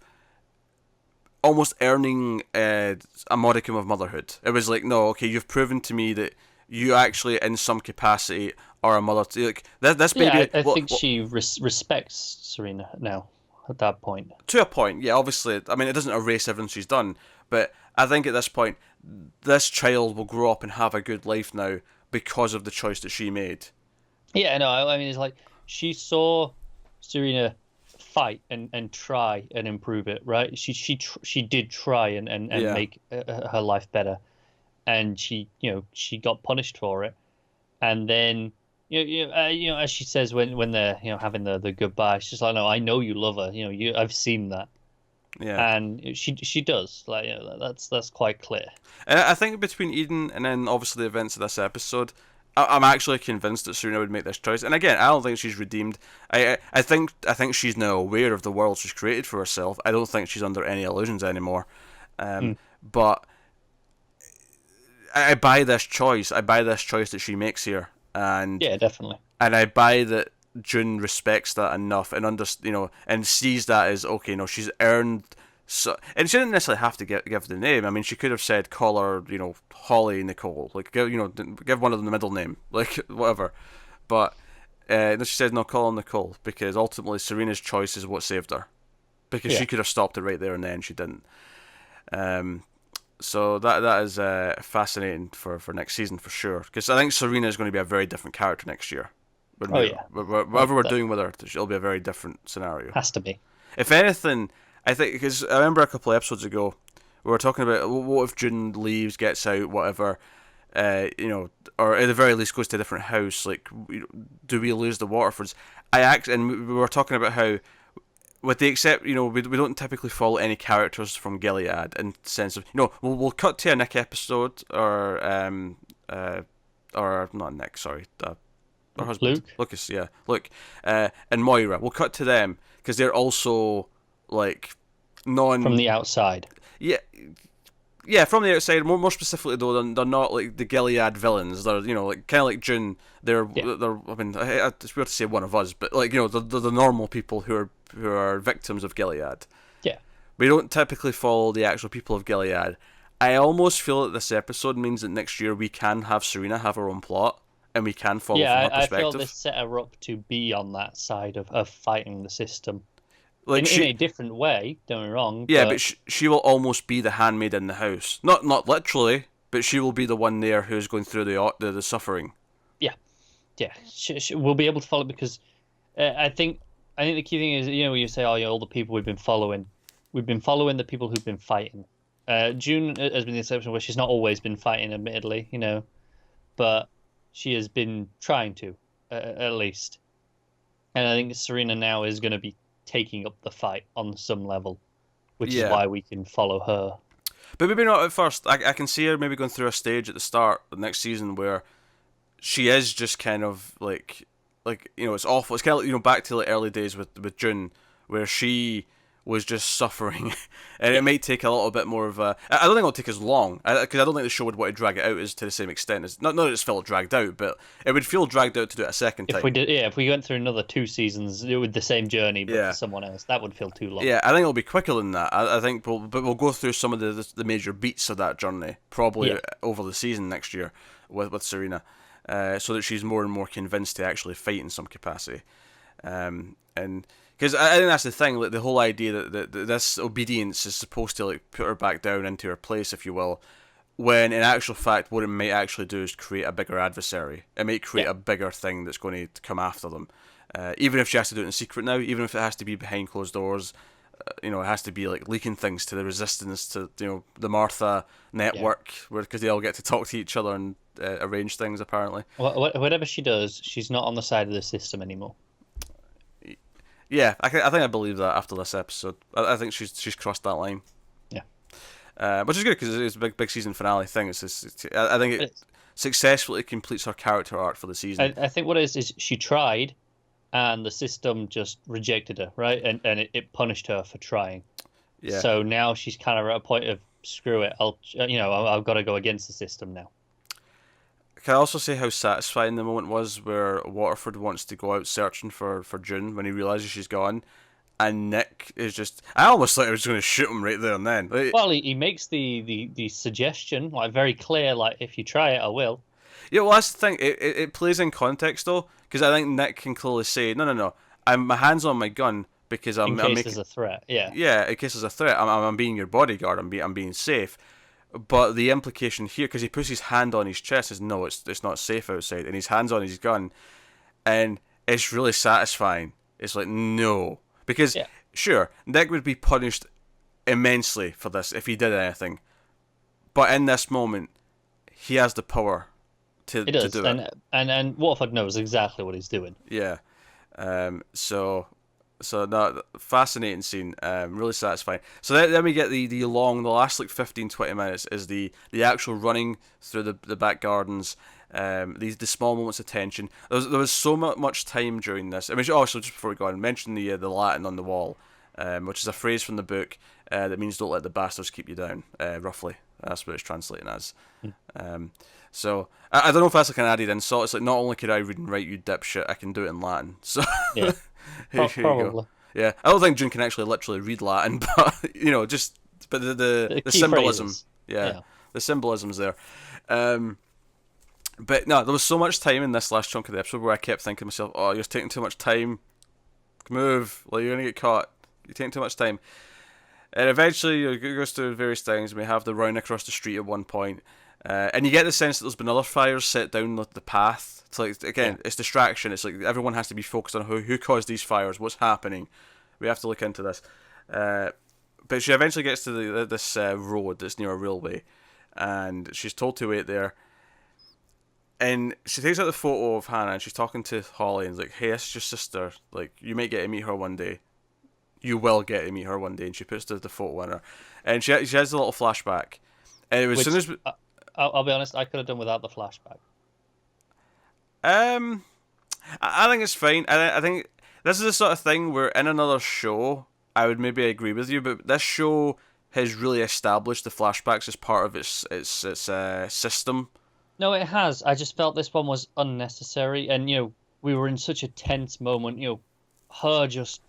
almost earning a modicum of motherhood. It was like, no, okay, you've proven to me that you actually, in some capacity, are a mother. Like this Yeah, baby. I think she respects Serena now at that point. To a point, yeah. Obviously, I mean, it doesn't erase everything she's done, but I think at this point, this child will grow up and have a good life now because of the choice that she made. Yeah, no, I mean, it's like she saw Serena fight and try and improve it, right? She did try and Yeah. make her life better, and she got punished for it, and then as she says when they're having the goodbye, she's like, no, I know you love her, I've seen that, Yeah. and she does, like, that's quite clear. And I think between Eden and then obviously the events of this episode, I'm actually convinced that Serena would make this choice. And again, I don't think she's redeemed. I think she's now aware of the world she's created for herself. I don't think she's under any illusions anymore. But I buy this choice. I buy this choice that she makes here, and Yeah, definitely. I buy that June respects that enough and and sees that as okay. No, she's earned. So, and she didn't necessarily have to give the name. I mean, she could have said, call her, Holly Nicole, like give one of them the middle name, like whatever. But she said no, call her Nicole because ultimately Serena's choice is what saved her, because Yeah. she could have stopped it right there and then she didn't. So that is fascinating for next season for sure, because I think Serena is going to be a very different character next year. Oh yeah, Whatever we're doing with her, it'll be a very different scenario. has to be. If anything, I think, because I remember a couple of episodes ago we were talking about what if June leaves, gets out, whatever, or at the very least goes to a different house. Like, do we lose the Waterfords? And we were talking about how, with the except, we don't typically follow any characters from Gilead in the sense of, we'll cut to a Nick episode or not Nick, sorry, her husband, Lucas, yeah, Luke, and Moira. We'll cut to them because they're also like From the outside. Yeah, from the outside. More specifically, though, they're not like the Gilead villains. They're like kind of like June. They're. I mean, it's weird to say one of us, but like they're the normal people who are victims of Gilead. Yeah. We don't typically follow the actual people of Gilead. I almost feel that this episode means that next year we can have Serena have her own plot, and we can follow from her perspective. I feel this set her up to be on that side of fighting the system. Like in a different way, don't get me wrong. Yeah, but she will almost be the handmaid in the house. Not literally, but she will be the one there who's going through the suffering. Yeah. She will be able to follow because I think the key thing is, when you say, all the people we've been following the people who've been fighting. June has been the exception where she's not always been fighting, admittedly, but she has been trying to, at least. And I think Serena now is going to be taking up the fight on some level, which is Yeah. why we can follow her. But maybe not at first. I can see her maybe going through a stage at the start of next season where she is just kind of like it's awful. It's kind of like, back to the early days with June, where she was just suffering, and it might take a little bit more of a. I don't think it'll take as long, because I don't think the show would want to drag it out as to the same extent as not that it's felt dragged out, but it would feel dragged out to do it a second time. If we went through another 2 seasons with the same journey but Yeah. for someone else, that would feel too long. Yeah, I think it'll be quicker than that. I think we'll go through some of the major beats of that journey probably over the season next year with Serena, so that she's more and more convinced to actually fight in some capacity, and because I think that's the thing, like the whole idea that this obedience is supposed to like put her back down into her place, if you will, when in actual fact what it might actually do is create a bigger adversary. It might create a bigger thing that's going to come after them. Even if she has to do it in secret now, even if it has to be behind closed doors, it has to be like leaking things to the resistance, to the Martha network, because they all get to talk to each other and arrange things apparently. Whatever she does, she's not on the side of the system anymore. Yeah, I think I believe that after this episode. I think she's crossed that line. Yeah, which is good because it's a big season finale thing. I think it successfully completes her character arc for the season. I think what it is she tried, and the system just rejected her, right? And it punished her for trying. Yeah. So now she's kind of at a point of screw it. I've got to go against the system now. Can I also say how satisfying the moment was where Waterford wants to go out searching for June when he realizes she's gone, and Nick is just... I almost thought he was going to shoot him right there and then. Well, he makes the suggestion, like, very clear, like, if you try it, I will. Yeah, well, that's the thing. It plays in context, though, because I think Nick can clearly say, no, my hand's on my gun because I'm making... there's a threat, yeah. Yeah, in case there's a threat. I'm being your bodyguard. I'm being safe. But the implication here, because he puts his hand on his chest, is no, it's not safe outside, and his hand's on his gun, and it's really satisfying. It's like, no. Because, sure, Nick would be punished immensely for this if he did anything. But in this moment, he has the power to do it. And Waterford knows exactly what he's doing. Yeah. So no, fascinating scene, really satisfying. So then we get the last like 15-20 minutes is the actual running through the back gardens, the small moments of tension. There was so much time during this. I mean, also just before we go on, mention the Latin on the wall, which is a phrase from the book that means "Don't let the bastards keep you down." Roughly, that's what it's translating as. So I don't know if that's like an added insult. It's like, not only could I read and write, you dipshit, I can do it in Latin. So yeah. Probably. Yeah, I don't think June can actually literally read Latin, but the symbolism, the symbolism's there. But no, there was so much time in this last chunk of the episode where I kept thinking to myself, "Oh, you're taking too much time. Move, like you're gonna get caught. You're taking too much time." And eventually, it goes through various things. We have the run across the street at one point, and you get the sense that there's been other fires set down the path. It's like, again, it's distraction. It's like everyone has to be focused on who caused these fires, what's happening. We have to look into this. But she eventually gets to this road that's near a railway, and she's told to wait there. And she takes out the photo of Hannah, and she's talking to Holly, and is like, "Hey, this is your sister. Like, you might get to meet her one day. You will get to meet her one day." And she puts the photo in her, and she has a little flashback. And it was as soon as I'll be honest, I could have done without the flashback. I think it's fine. I think this is the sort of thing where in another show I would maybe agree with you, but this show has really established the flashbacks as part of its system. No, it has. I just felt this one was unnecessary, and we were in such a tense moment. Her just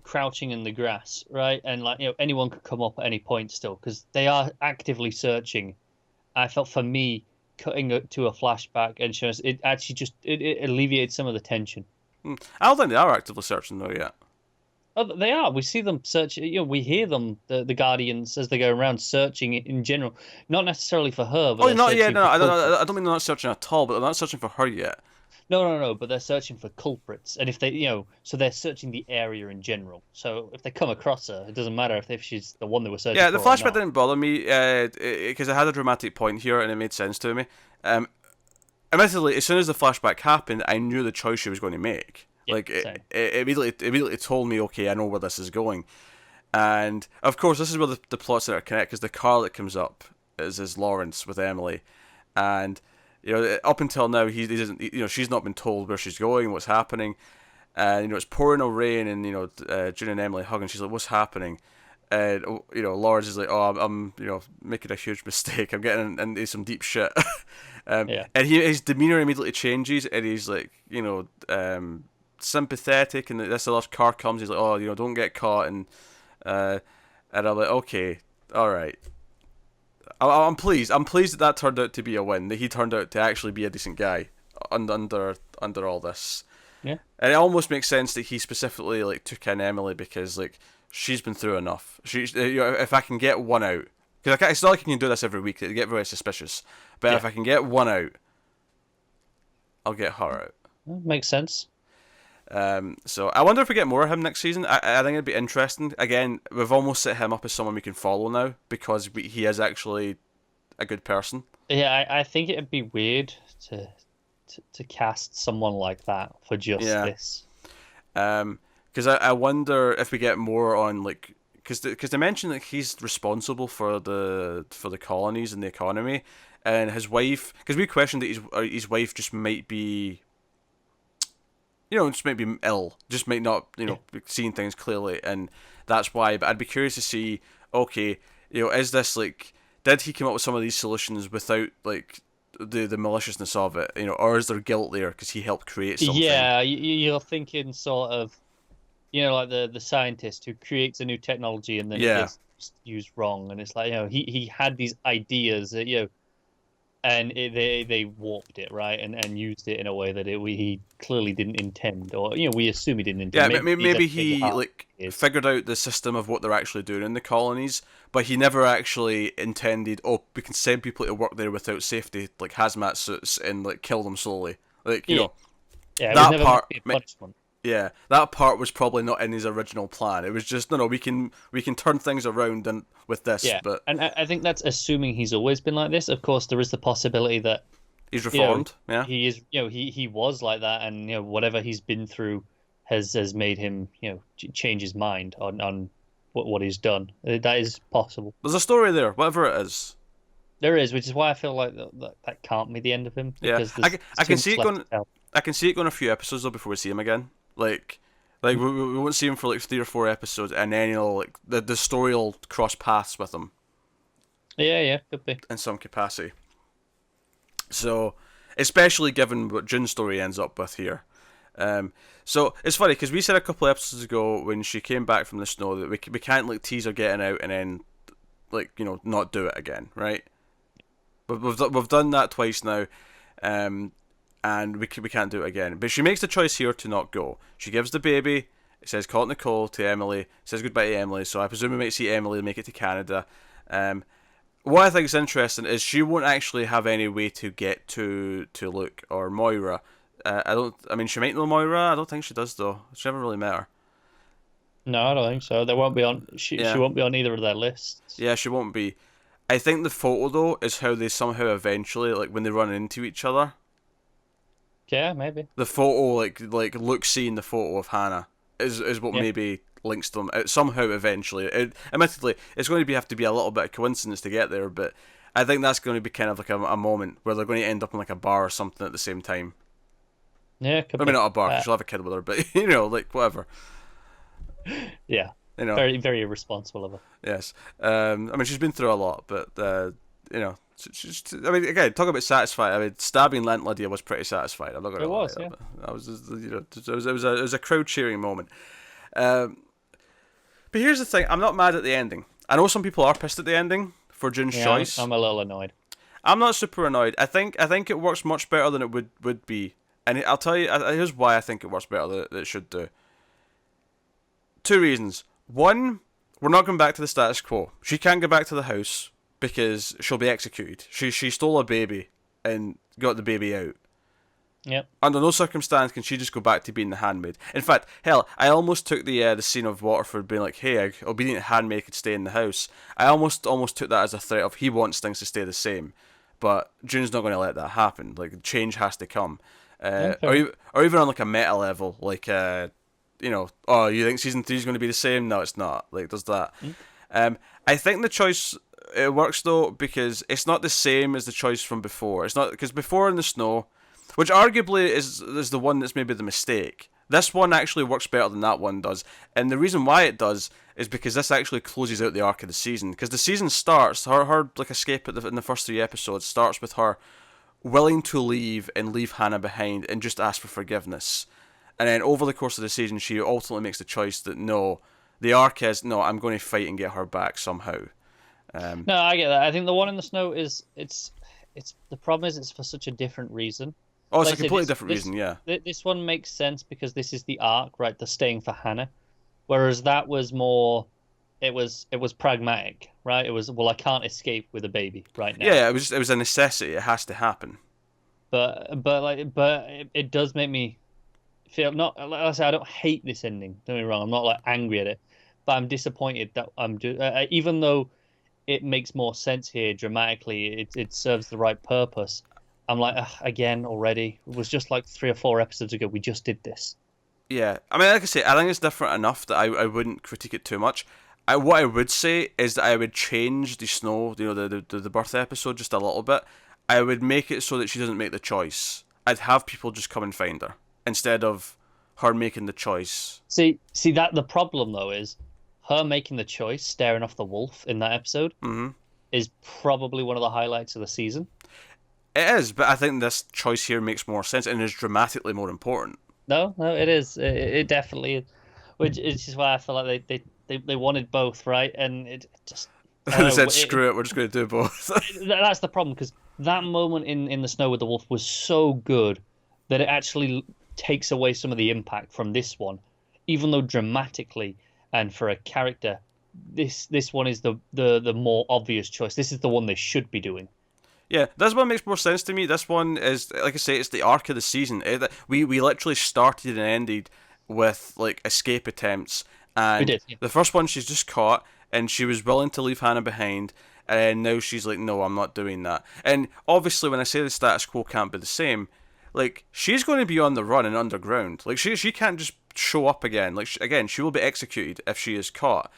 crouching in the grass, right, and like anyone could come up at any point still because they are actively searching. I felt for me, cutting it to a flashback and showing us, it actually just it alleviated some of the tension. I don't think they are actively searching though yet. Oh, they are. We see them searching. We hear them, the Guardians, as they go around searching in general. Not necessarily for her, but not yet. No, I don't mean they're not searching at all. But they're not searching for her yet. No. But they're searching for culprits, and if they, so they're searching the area in general. So if they come across her, it doesn't matter if she's the one they were searching Yeah, the for or flashback not. didn't bother me because it had a dramatic point here and it made sense to me. Um, Admittedly, as soon as the flashback happened, I knew the choice she was going to make. Yeah, Like same. it immediately told me, okay, I know where this is going. And of course, this is where the plots that are connected because the car that comes up is Lawrence with Emily, and up until now he doesn't, she's not been told where she's going, what's happening, and it's pouring a rain, and June and Emily hugging. She's like, "What's happening?" And Lawrence is like, "Oh, I'm making a huge mistake. I'm getting into some deep shit." Yeah. And his demeanor immediately changes, and he's like, sympathetic. And this other car comes. He's like, "Oh, don't get caught." And I'm like, "Okay, all right." I'm pleased. I'm pleased that turned out to be a win. That he turned out to actually be a decent guy under all this. Yeah. And it almost makes sense that he specifically like took in Emily because like she's been through enough. If I can get one out, because it's not like I can do this every week. They get very suspicious. But if I can get one out, I'll get her out. Makes sense. So I wonder if we get more of him next season. I think it'd be interesting. Again, we've almost set him up as someone we can follow now because he is actually a good person. Yeah, I think it'd be weird to cast someone like that for just this. Because I wonder if we get more on like because they mention that he's responsible for the colonies and the economy, and his wife. Because we questioned that his wife just might be. Just might be ill, just might not, seeing things clearly, and that's why. But I'd be curious to see, okay, is this like, did he come up with some of these solutions without like the maliciousness of it, or is there guilt there because he helped create something? Yeah, you're thinking sort of, like the scientist who creates a new technology and then it gets used wrong, and it's like, he had these ideas that, and they warped it, right, and used it in a way that he clearly didn't intend, or we assume he didn't intend. Yeah, maybe he like figured out the system of what they're actually doing in the colonies, but he never actually intended. Oh, we can send people to work there without safety, like hazmat suits, and like kill them slowly. Like that part. Yeah, that part was probably not in his original plan. It was just no, we can turn things around and with this. Yeah, but and I think that's assuming he's always been like this. Of course, there is the possibility that he's reformed. Yeah, he is. He was like that, and whatever he's been through has made him change his mind on what he's done. That is possible. There's a story there, whatever it is. There is, which is why I feel like that can't be the end of him. Yeah, I can see it going. I can see it going a few episodes though before we see him again. Like we won't see him for like 3 or 4 episodes, and then like the story will cross paths with him. Yeah, could be in some capacity. So, especially given what June's story ends up with here. So it's funny because we said a couple of episodes ago when she came back from the snow that we can't like tease her getting out and then like not do it again, right? But we've done that twice now. And we can't do it again. But she makes the choice here to not go. She gives the baby, it says call it Nicole to Emily, says goodbye to Emily, so I presume we might see Emily make it to Canada. What I think is interesting is she won't actually have any way to get to Luke or Moira. I mean, she might know Moira, I don't think she does though. She never really met her. No, I don't think so. They won't be on. She won't be on either of their lists. Yeah, she won't be. I think the photo though is how they somehow eventually, like when they run into each other. Yeah, maybe. The photo, like Luke seeing the photo of Hannah, is what maybe links them somehow eventually. Admittedly, it's going to have to be a little bit of coincidence to get there, but I think that's going to be kind of like a moment where they're going to end up in like a bar or something at the same time. Yeah, could maybe not a bar, because she'll have a kid with her, but like whatever. Yeah. Very, very irresponsible of her. Yes. I mean, she's been through a lot, but I mean, again, talk about satisfied. I mean, stabbing Lydia was pretty satisfying. I'm not going to lie. Yeah. That was, it was a crowd cheering moment. But here's the thing: I'm not mad at the ending. I know some people are pissed at the ending for June's choice. I'm a little annoyed. I'm not super annoyed. I think it works much better than it would be, and I'll tell you. Here's why I think it works better than it should do. 2 reasons. One, we're not going back to the status quo. She can't go back to the house because she'll be executed. She stole a baby and got the baby out. Yep. Under no circumstance can she just go back to being the handmaid. In fact, hell, I almost took the scene of Waterford being like, "Hey, a obedient handmaid could stay in the house." I almost took that as a threat of he wants things to stay the same, but June's not going to let that happen. Like change has to come, Yeah, fair enough. or even on like a meta level, like oh, you think season 3 is going to be the same? No, it's not. Like there's that. Mm. I think the choice it works though because it's not the same as the choice from before. It's not because before in the snow, which arguably is the one that's maybe the mistake. This one actually works better than that one does, and the reason why it does is because this actually closes out the arc of the season. Because the season starts, her like escape in the first 3 episodes starts with her willing to leave and leave Hannah behind and just ask for forgiveness, and then over the course of the season, she ultimately makes the choice that no, the arc is no, I'm going to fight and get her back somehow. No, I get that. I think the one in the snow is it's the problem is it's for such a different reason. Oh, it's Like a I say, completely different reason, yeah. This one makes sense because this is the arc, right? The staying for Hannah, whereas that was more, it was pragmatic, right? It was, well, I can't escape with a baby right now. Yeah, it was a necessity. It has to happen. But it does make me feel, not like I say, I don't hate this ending. Don't get me wrong, I'm not like angry at it, but I'm disappointed that even though it makes more sense here dramatically, it serves the right purpose. I'm like, ugh, again already. It was just like 3 or 4 episodes ago. We just did this. Yeah, I mean, like I say, I think it's different enough that I wouldn't critique it too much. What I would say is that I would change the snow, the birth episode just a little bit. I would make it so that she doesn't make the choice. I'd have people just come and find her instead of her making the choice. See that the problem though is her making the choice, staring off the wolf in that episode, is probably one of the highlights of the season. It is, but I think this choice here makes more sense and is dramatically more important. No, it is. It definitely is. Which is just why I feel like they wanted both, right? And it just They said, "Screw it, we're just going to do both." that's the problem because that moment in the snow with the wolf was so good that it actually takes away some of the impact from this one, even though dramatically and for a character, this one is the more obvious choice. This is the one they should be doing. Yeah, this one makes more sense to me. This one is, like I say, it's the arc of the season. We literally started and ended with like escape attempts, and We did, yeah. the first one she's just caught, and she was willing to leave Hannah behind, and now she's like, no, I'm not doing that. And obviously, when I say the status quo can't be the same, like she's going to be on the run and underground. Like she can't just show up again. Like again, she will be executed if she is caught.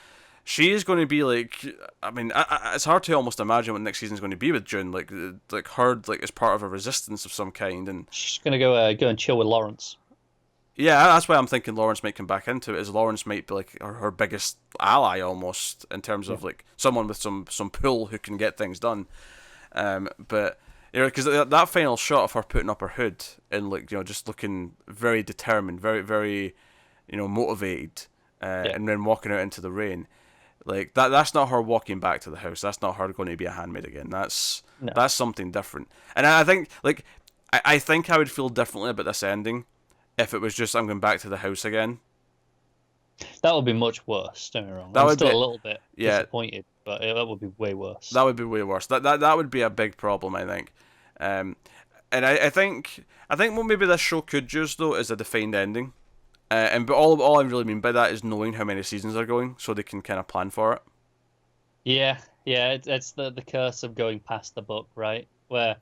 She is going to be like, I mean, it's hard to almost imagine what next season's going to be with June. Like her, like as part of a resistance of some kind, and She's gonna go and chill with Lawrence. yeah, that's why I'm thinking Lawrence might come back into it. Is Lawrence might be like her biggest ally almost in terms of like someone with some pull who can get things done. But because that final shot of her putting up her hood and like just looking very determined, very very, motivated, and then walking out into the rain. Like that's not her walking back to the house. That's not her going to be a handmaid again. That's something different. And I think I think I would feel differently about this ending if it was just I'm going back to the house again. That would be much worse. Don't get me wrong. That I'm would still be, a little bit yeah, disappointed, but that would be way worse. that would be way worse. That would be a big problem, I think. And I think what maybe this show could use though is a defined ending. But all I really mean by that is knowing how many seasons are going, so they can kind of plan for it. Yeah. It's the curse of going past the book, right? Where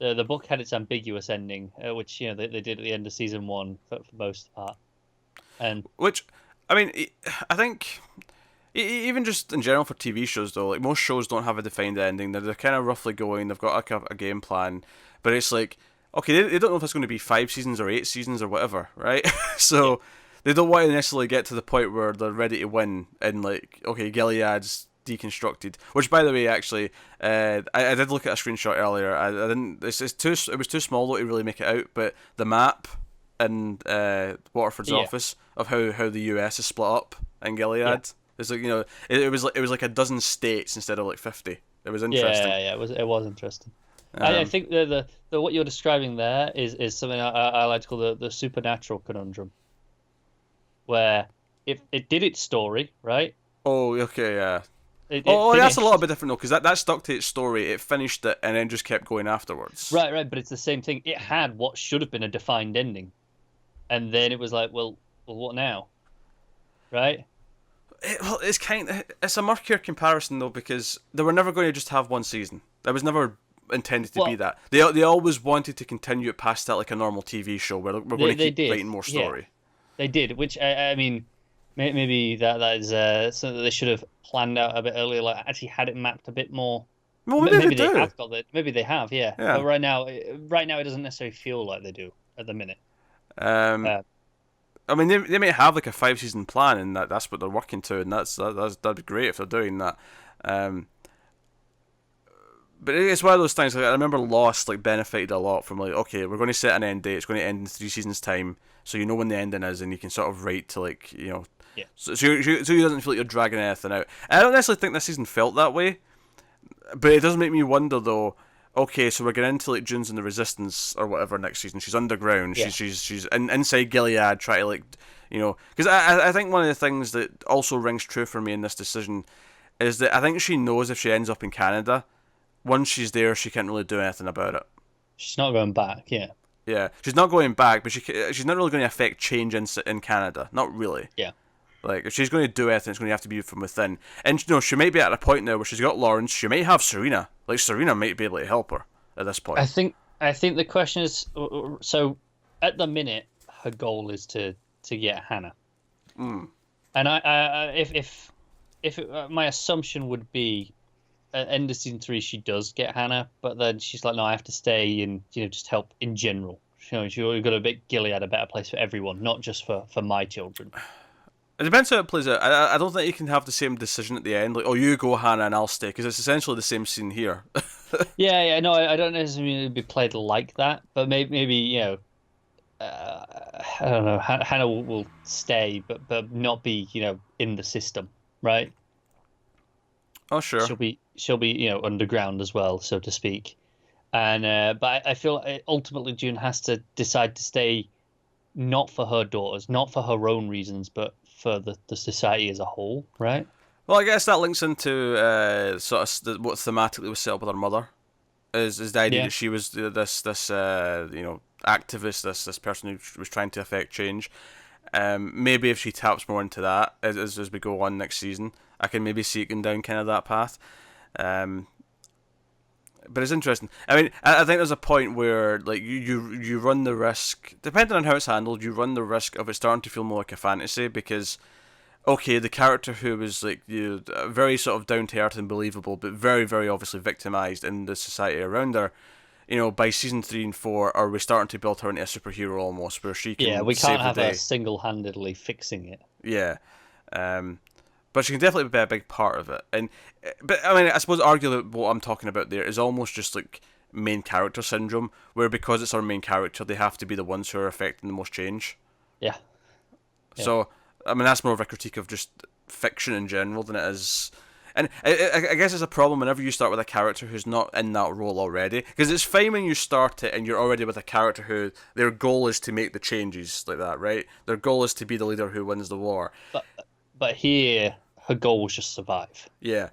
the book had its ambiguous ending, which they did at the end of season 1 for most part. And which, I mean, I think even just in general for TV shows though, like most shows don't have a defined ending. They're kind of roughly going. They've got like a game plan, but it's like, okay, they don't know if it's going to be 5 seasons or 8 seasons or whatever, right? So they don't want to necessarily get to the point where they're ready to win and like, okay, Gilead's deconstructed. Which, by the way, actually, I did look at a screenshot earlier. I didn't. It was too small though to really make it out. But the map in Waterford's office of how the US is split up in Gilead. Yeah. It's like it was like a dozen states instead of like 50. It was interesting. Yeah. It was interesting. I think the what you're describing there is something I like to call the supernatural conundrum, where if it did its story right. Oh, okay, yeah. It That's a little finished. bit different though, because that stuck to its story. It finished it and then just kept going afterwards. Right, but it's the same thing. It had what should have been a defined ending, and then it was like, well, what now? Right? It's a murkier comparison though, because they were never going to just have one season. That was never intended to be Well, that. They always wanted to continue it past that like a normal TV show where we're going to they keep did. writing more Yeah, story. they did. Which I mean, maybe that is something that they should have planned out a bit earlier. Like actually had it mapped a bit more. Well, maybe they Maybe they do. have got it. Maybe they have. Yeah. Yeah. But right now, it doesn't necessarily feel like they do at the minute. Um, Uh, I mean, they may have like a 5 season plan, and that's what they're working to, and that'd be great if they're doing that. Um, but it's one of those things. Like, I remember Lost like benefited a lot from like, okay, we're going to set an end date. It's going to end in 3 seasons time, so you know when the ending is, and you can sort of write to like yeah. so you doesn't feel like you're dragging anything out. And I don't necessarily think this season felt that way, but it does make me wonder though. Okay, so we're getting into like June's in the Resistance or whatever next season. She's underground. Yeah. She's inside Gilead, trying to like, because I think one of the things that also rings true for me in this decision is that I think she knows if she ends up in Canada, once she's there, she can't really do anything about it. She's not going back. Yeah. Yeah, she's not going back, but she's not really going to affect change in Canada. Not really. Yeah. Like, if she's going to do anything, it's going to have to be from within. And, she might be at a point now where she's got Lawrence. She might have Serena. Like, Serena might be able to help her at this point. I think the question is, so at the minute her goal is to get Hannah. Mm. And my assumption would be at end of season 3 she does get Hannah, but then she's like, no, I have to stay and just help in general. You've got to make Gilead a better place for everyone, not just for my children. It depends how it plays out. I don't think you can have the same decision at the end, like, oh, you go, Hannah, and I'll stay, because it's essentially the same scene here. Yeah, no, I don't necessarily mean it'd be played like that, but maybe I don't know. Hannah will stay, but not be in the system, right? Oh, sure. She'll be underground as well, so to speak. And but I feel ultimately June has to decide to stay, not for her daughters, not for her own reasons, but for the society as a whole, right? Well, I guess that links into sort of what thematically was set up with her mother, is the idea that she was this activist, this person who was trying to affect change. Maybe if she taps more into that as we go on next season, I can maybe see it going down kind of that path. But it's interesting. I mean, I think there's a point where like you run the risk, depending on how it's handled, you run the risk of it starting to feel more like a fantasy, because okay, the character who was like very sort of down to earth and believable, but very very obviously victimized in the society around her. By season 3 and 4, are we starting to build her into a superhero almost, where she can We save can't the have day. her single-handedly fixing it. Yeah. But she can definitely be a big part of it. But I mean, I suppose arguably what I'm talking about there is almost just like main character syndrome, where because it's our main character, they have to be the ones who are affecting the most change. Yeah. So, I mean, that's more of a critique of just fiction in general than it is. And I guess it's a problem whenever you start with a character who's not in that role already, because it's fine when you start it and you're already with a character who their goal is to make the changes like that, right? Their goal is to be the leader who wins the war. But here, her goal was just survive. Yeah.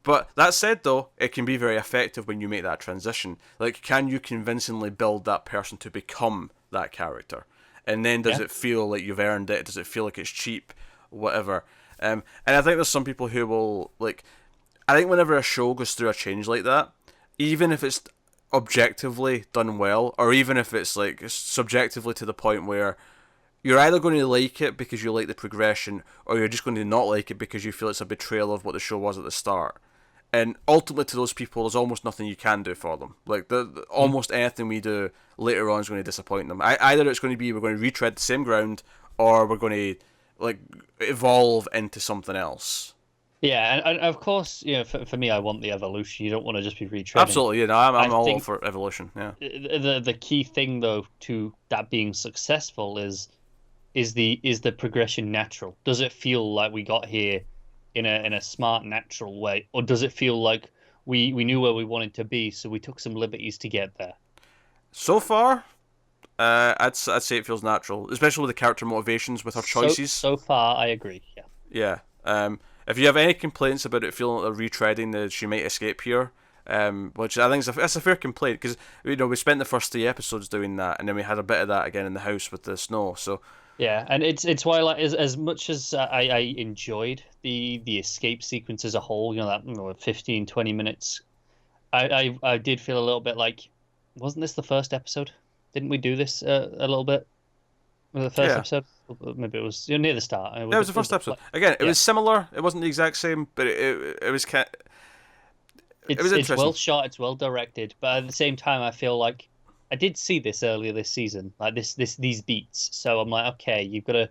But that said, though, it can be very effective when you make that transition. Like, can you convincingly build that person to become that character? And then does it feel like you've earned it? Does it feel like it's cheap? Whatever. And I think there's some people who will, like, I think whenever a show goes through a change like that, even if it's objectively done well, or even if it's, like, subjectively to the point where you're either going to like it because you like the progression, or you're just going to not like it because you feel it's a betrayal of what the show was at the start. And ultimately, to those people, there's almost nothing you can do for them. Like, almost anything we do later on is going to disappoint them. Either it's going to be we're going to retread the same ground, or we're going to like evolve into something else. Yeah, and of course, for me, I want the evolution. You don't want to just be retreading. Absolutely, I'm all for evolution. Yeah. The key thing though to that being successful is the progression natural? Does it feel like we got here in a smart, natural way, or does it feel like we knew where we wanted to be, so we took some liberties to get there? So far, I'd say it feels natural, especially with the character motivations with her choices. So far, I agree. Yeah. Yeah. If you have any complaints about it feeling like they're retreading that she might escape here, which I think that's a fair complaint, because we spent the first 3 episodes doing that, and then we had a bit of that again in the house with the snow. So Yeah, and it's why, like, as much as I enjoyed the escape sequence as a whole, that 15, 20 minutes, I did feel a little bit like, wasn't this the first episode? Didn't we do this a little bit with the first yeah, episode? Maybe it was near the start. that was the first episode. Again, it was similar. It wasn't the exact same, but it was it was It's interesting. well shot, it's well directed, but at the same time, I feel like I did see this earlier this season, like these beats. So I'm like, okay, you can't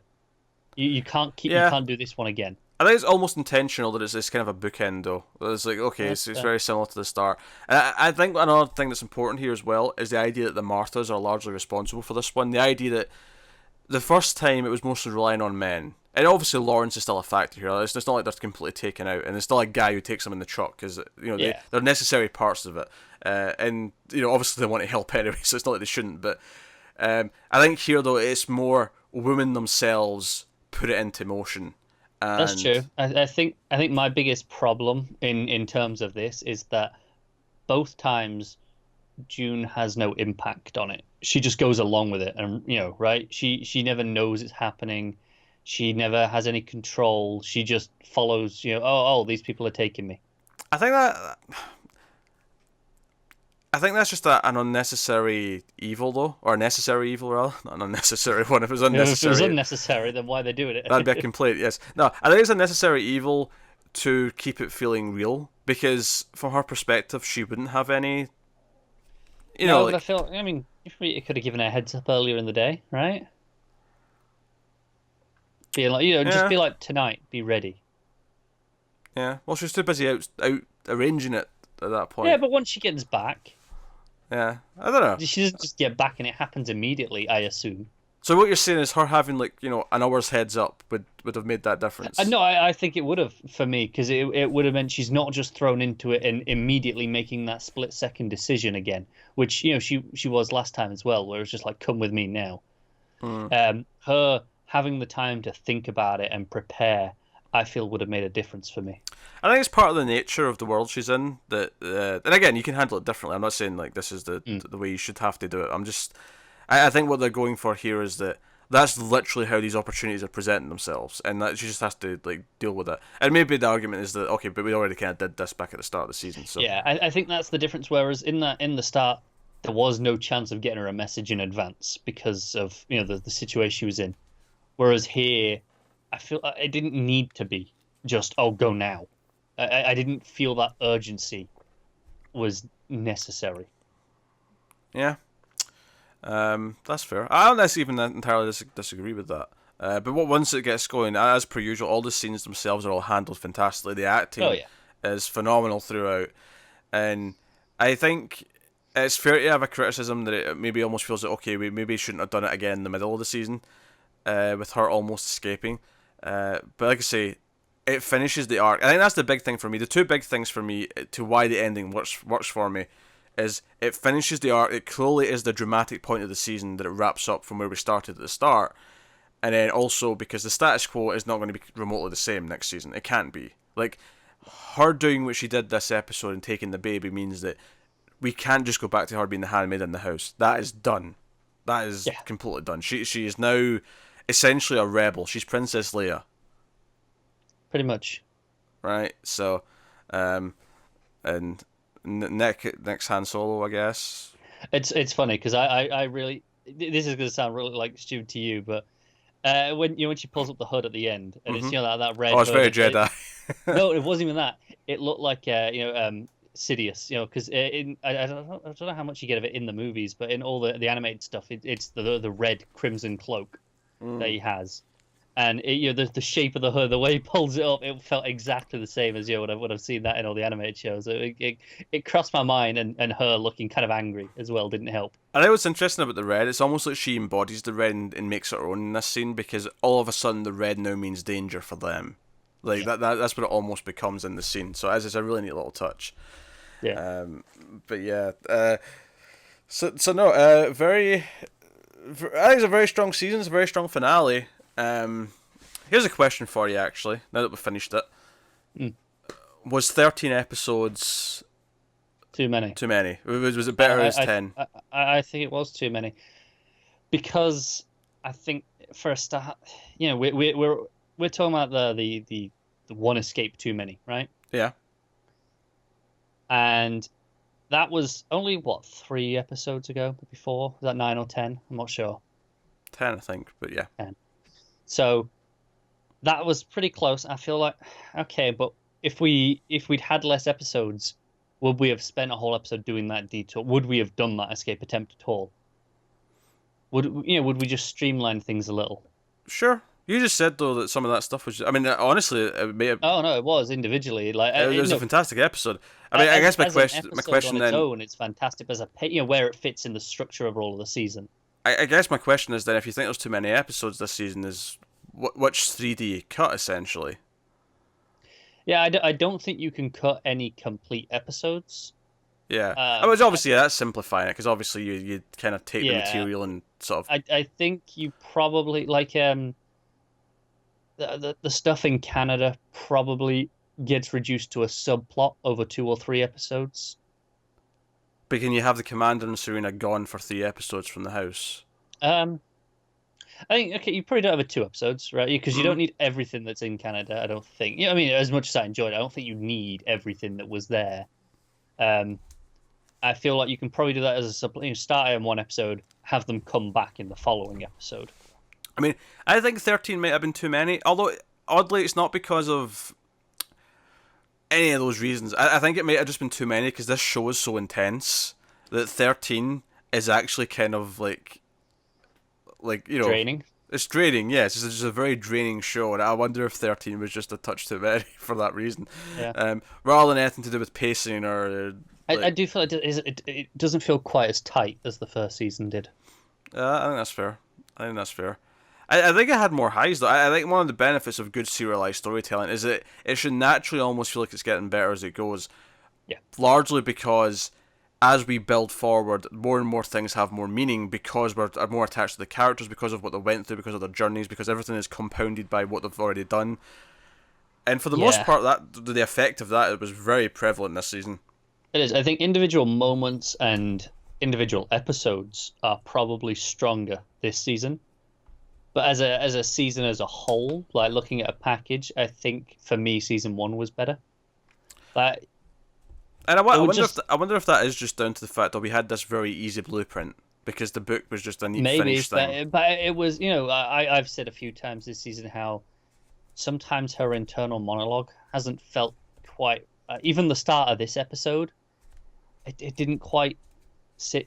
you can't do this one again. I think it's almost intentional that it's kind of a bookend, though. It's like, okay, it's very similar to the start. And I think another thing that's important here as well is the idea that the Marthas are largely responsible for this one. The idea that the first time it was mostly relying on men. And obviously Lawrence is still a factor here. It's not like they're completely taken out. And it's still a guy who takes them in the truck, because they're necessary parts of it. And obviously they want to help anyway, so it's not like they shouldn't. But I think here, though, it's more women themselves put it into motion. And That's true. I think my biggest problem in terms of this is that both times June has no impact on it. She just goes along with it, and right? She never knows it's happening. She never has any control. She just follows. Oh, these people are taking me. I think that's just an unnecessary evil, though, or a necessary evil, rather. Not an unnecessary one. If it was unnecessary, If it was unnecessary, then why are they doing it? That'd be a complaint. Yes. No, I think it's a necessary evil to keep it feeling real, because from her perspective, she wouldn't have any. But I feel. I mean, you could have given her a heads up earlier in the day, right? Being like, just be like, tonight, be ready. Yeah. Well, she was too busy out arranging it at that point. Yeah, but once she gets back. Yeah, I don't know. She doesn't just get back and it happens immediately, I assume. So what you're saying is her having an hour's heads up would have made that difference? No, I think it would have for me, because it would have meant she's not just thrown into it and immediately making that split-second decision again, which she was last time as well, where it was just like, come with me now. Her having the time to think about it and prepare, I feel would have made a difference for me. I think it's part of the nature of the world she's in. And again, you can handle it differently. I'm not saying like this is the way you should have to do it. I think what they're going for here is that's literally how these opportunities are presenting themselves, and that she just has to deal with it. And maybe the argument is that, okay, but we already kind of did this back at the start of the season. So yeah, I think that's the difference. Whereas in the start, there was no chance of getting her a message in advance because of the situation she was in. Whereas here, I feel it didn't need to be just, oh, go now. I didn't feel that urgency was necessary. Yeah. That's fair. I don't even entirely disagree with that. But once it gets going, as per usual, all the scenes themselves are all handled fantastically. The acting is phenomenal throughout. And I think it's fair to have a criticism that it maybe almost feels like, okay, we maybe shouldn't have done it again in the middle of the season, with her almost escaping. But like I say, it finishes the arc. I think that's the big thing for me. The two big things for me to why the ending works for me is it finishes the arc. It clearly is the dramatic point of the season that it wraps up from where we started at the start. And then also because the status quo is not going to be remotely the same next season. It can't be. Like, her doing what she did this episode and taking the baby means that we can't just go back to her being the handmaid in the house. That is done. That is completely done. She is now essentially a rebel. She's Princess Leia. Pretty much. Right? So, and next Han Solo, I guess. It's funny because I really, this is going to sound really stupid to you, but when she pulls up the hood at the end and it's that red. Oh, it's very hood, Jedi. No, it wasn't even that. It looked like Sidious, because I don't know how much you get of it in the movies, but in all the animated stuff, it's the red crimson cloak that he has. And the shape of the hood, the way he pulls it up, it felt exactly the same as when I've seen that in all the animated shows. It crossed my mind, and her looking kind of angry as well didn't help. I know what's interesting about the red. It's almost like she embodies the red and makes it her own in this scene, because all of a sudden the red now means danger for them. That's what it almost becomes in the scene. So it's a really neat little touch. Yeah. But yeah. So no. Very. I think it's a very strong season. It's a very strong finale. Here's a question for you, actually, now that we've finished it. Mm. Was 13 episodes Too many. too many? Was it better as 10? I think it was too many because I think for a start, we're talking about the one escape too many, right? Yeah. And that was only what 3 episodes ago, maybe 4. Was that 9 or 10? I'm not sure. 10, I think, but yeah. 10. So that was pretty close. I feel like okay, but if we'd had less episodes, would we have spent a whole episode doing that detour? Would we have done that escape attempt at all? Would we just streamline things a little? Sure. You just said though that some of that stuff was. I mean, honestly, it may have, Oh no, it was individually like it was a fantastic episode. I mean, I guess my question on then. its own, it's fantastic as where it fits in the structure of all of the season. I guess my question is then, if you think there's too many episodes this season, is which 3 do you cut essentially? Yeah, I don't think you can cut any complete episodes. Yeah, I mean, obviously that's simplifying it because obviously you kind of take the Yeah. material and sort of. I think you probably like the stuff in Canada probably gets reduced to a subplot over 2 or 3 episodes. But can you have the Commander and Serena gone for 3 episodes from the house? I think okay, you probably don't have it 2 episodes, right? Because you don't need everything that's in Canada. I don't think. I mean, as much as I enjoyed it, I don't think you need everything that was there. I feel like you can probably do that as a start in one episode, have them come back in the following episode. I mean, I think 13 might have been too many. Although, oddly, it's not because of any of those reasons. I think it might have just been too many because this show is so intense that 13 is actually kind of like Draining. It's draining, yes. It's just a very draining show, and I wonder if 13 was just a touch too many for that reason. Yeah. Rather than anything to do with pacing or. I do feel it doesn't feel quite as tight as the first season did. I think that's fair. I think it had more highs though. I think one of the benefits of good serialized storytelling is that it should naturally almost feel like it's getting better as it goes. Yeah. Largely because as we build forward, more and more things have more meaning because we're more attached to the characters, because of what they went through, because of their journeys, because everything is compounded by what they've already done. And for the most part, that the effect of that, it was very prevalent this season. It is. I think individual moments and individual episodes are probably stronger this season. But as a season as a whole, like looking at a package, I think for me season 1 was better. Like, and I wonder if that is just down to the fact that we had this very easy blueprint because the book was just a neat finished thing. But it was, I've said a few times this season how sometimes her internal monologue hasn't felt quite. Even the start of this episode, it didn't quite sit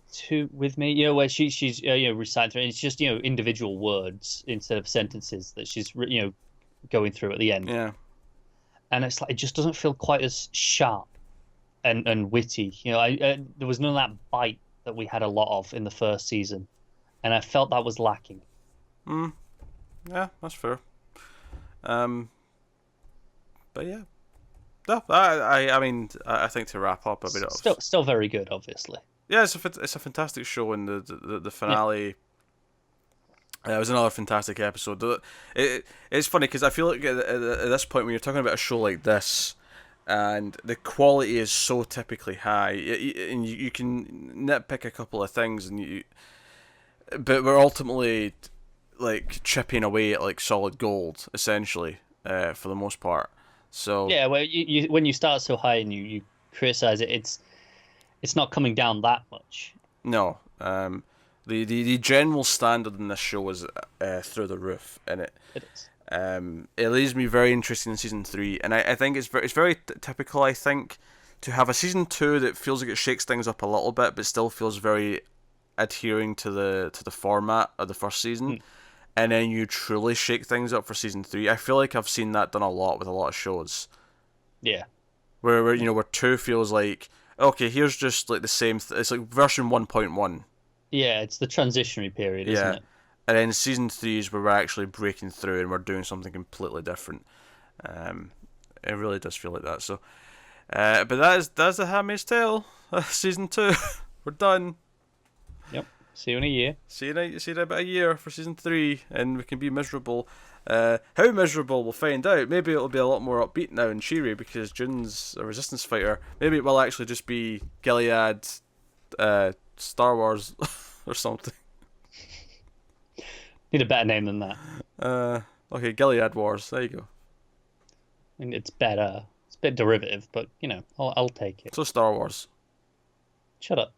with me. Where she's reciting through, and it's just individual words instead of sentences that she's going through at the end. Yeah, and it's like it just doesn't feel quite as sharp and witty. There was none of that bite that we had a lot of in the first season, and I felt that was lacking. Yeah, that's fair. But yeah. No, I mean, I think to wrap up a bit. Still very good, obviously. Yeah, it's a fantastic show, and the finale. Yeah. It was another fantastic episode. It's funny because I feel like at this point when you're talking about a show like this, and the quality is so typically high, and you can nitpick a couple of things, but we're ultimately like chipping away at like solid gold, essentially, for the most part. So yeah, well, when you start so high and you criticize it, it's not coming down that much. No, the general standard in this show is through the roof, and it is. It leaves me very interested in season 3, and I think it's very typical. I think to have a season 2 that feels like it shakes things up a little bit, but still feels very adhering to the format of the first season. And then you truly shake things up for season 3. I feel like I've seen that done a lot with a lot of shows. Yeah. Where 2 feels like, okay, here's just like the same. It's like version 1.1. Yeah, it's the transitionary period, isn't it? And then season 3 is where we're actually breaking through and we're doing something completely different. It really does feel like that. So, but that's the Handmaid's Tale, season 2. We're done. Yep. See you in a year. See you in about a year for season 3, and we can be miserable. How miserable, we'll find out. Maybe it'll be a lot more upbeat now and cheery because June's a resistance fighter. Maybe it will actually just be Gilead, Star Wars, or something. Need a better name than that. Okay, Gilead Wars. There you go. I mean, it's better. It's a bit derivative, but I'll take it. So Star Wars. Shut up.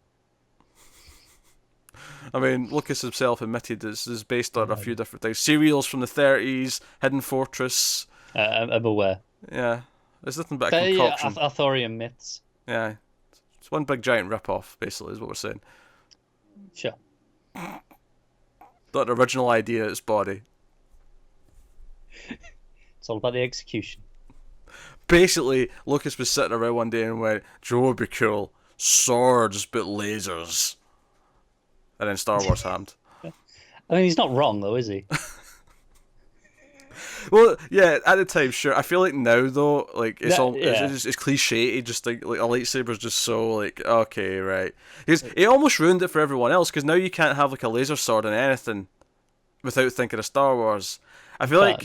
I mean, Lucas himself admitted this is based on a few different things. Serials from the 30s, Hidden Fortress. I'm aware. Yeah. It's nothing but a concoction. Arthurian myths. Yeah. It's one big giant rip-off, basically, is what we're saying. Sure. Not an original idea, its body. It's all about the execution. Basically, Lucas was sitting around one day and went, Joe would be cool. Swords, but lasers. And then Star Wars happened. I mean, he's not wrong, though, is he? Well, yeah, at the time, sure. I feel like now, though, like it's it's cliche. Just like a lightsaber's just so like okay, right? Because it almost ruined it for everyone else. Because now you can't have like a laser sword in anything without thinking of Star Wars. I feel like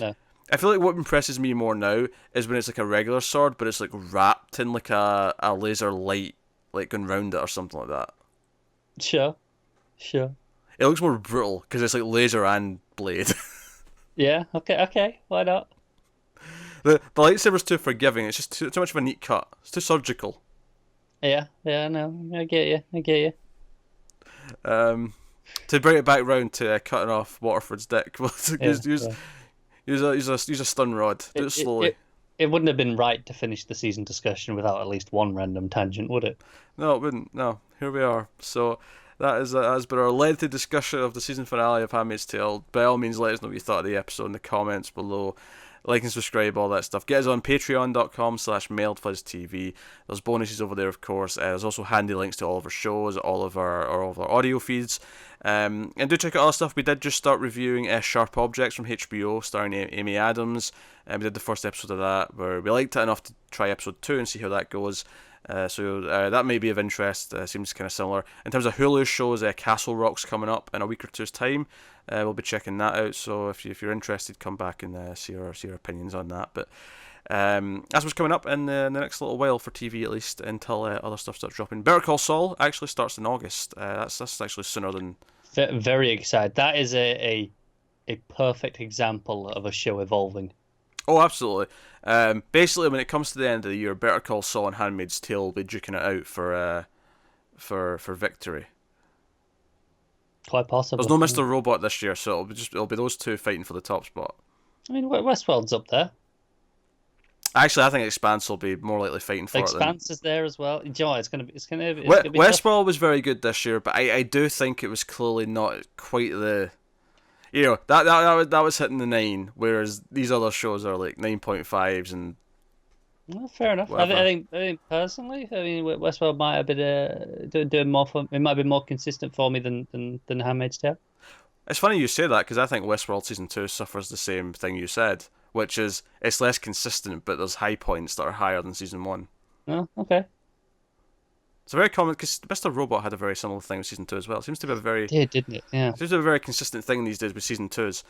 what impresses me more now is when it's like a regular sword, but it's like wrapped in like a laser light, like going round it or something like that. Sure. It looks more brutal because it's like laser and blade. Yeah. Okay. Why not? The lightsaber's too forgiving. It's just too much of a neat cut. It's too surgical. Yeah. No, I get you. To bring it back round to cutting off Waterford's dick, use a stun rod. Do it slowly. It wouldn't have been right to finish the season discussion without at least one random tangent, would it? No, it wouldn't. No, here we are. So that has been our lengthy discussion of the season finale of Handmaid's Tale. By all means, let us know what you thought of the episode in the comments below. Like and subscribe, all that stuff. Get us on patreon.com/mailedfuzztv. There's bonuses over there, of course. There's also handy links to all of our shows, all of our audio feeds. And do check out all the stuff. We did just start reviewing Sharp Objects from HBO, starring Amy Adams. We did the first episode of that, where we liked it enough to try episode 2 and see how that goes. So that may be of interest. Seems kind of similar. In terms of Hulu shows, Castle Rock's coming up in a week or two's time. We'll be checking that out. So if you're interested, come back and see our opinions on that. But that's what's coming up in the next little while for TV, at least, until other stuff starts dropping. Better Call Saul actually starts in August. That's actually sooner than. Very excited. That is a perfect example of a show evolving. Oh, absolutely. Basically, when it comes to the end of the year, Better Call Saul and Handmaid's Tale will be duking it out for victory. Quite possible. There's no Mr. Robot this year, so it'll be those two fighting for the top spot. I mean, Westworld's up there. Actually, I think Expanse will be more likely fighting for Expanse is there as well. Do you know what? It's gonna be Westworld tough. Was very good this year, but I do think it was clearly not quite the. That was hitting the 9, whereas these other shows are like 9.5s and. Well, fair enough. I think personally, Westworld might have been doing more for. It might be more consistent for me than Handmaid's Tale. It's funny you say that because I think Westworld season 2 suffers the same thing you said, which is it's less consistent, but there's high points that are higher than season 1. Oh, okay. It's a very common because Mr. Robot had a very similar thing with season 2 as well. It seems to be a very didn't it? Yeah. It seems to be a very consistent thing these days with season 2s.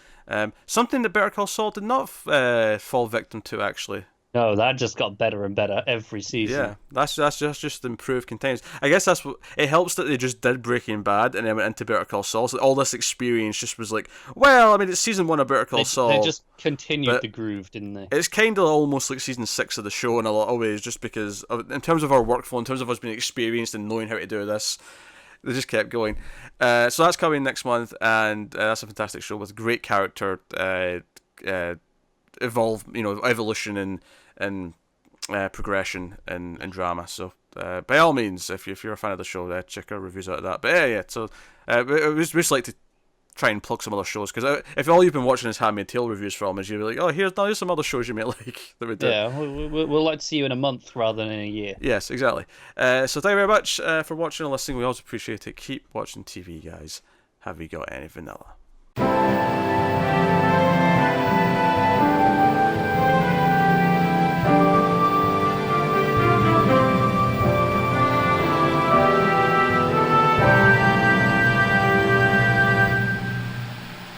Something that Better Call Saul did not fall victim to actually. No, that just got better and better every season. Yeah, that's just improved containers. I guess that's what it helps that they just did Breaking Bad and then went into Better Call Saul. So all this experience just was like, well, I mean, it's season 1 of Better Call Saul. They just continued the groove, didn't they? It's kind of almost like season 6 of the show in a lot of ways, just because in terms of our workflow, in terms of us being experienced and knowing how to do this, they just kept going. So that's coming next month, and that's a fantastic show with great character evolution and progression and drama. So by all means, if you're a fan of the show, check our reviews out of that. But yeah. So we just like to try and plug some other shows because if all you've been watching is Handmaid's Tale reviews from is you're like, oh, here's some other shows you may like that we do. Yeah, we'll like to see you in a month rather than in a year. Yes, exactly. So thank you very much for watching and listening. We always appreciate it. Keep watching TV, guys. Have you got any vanilla?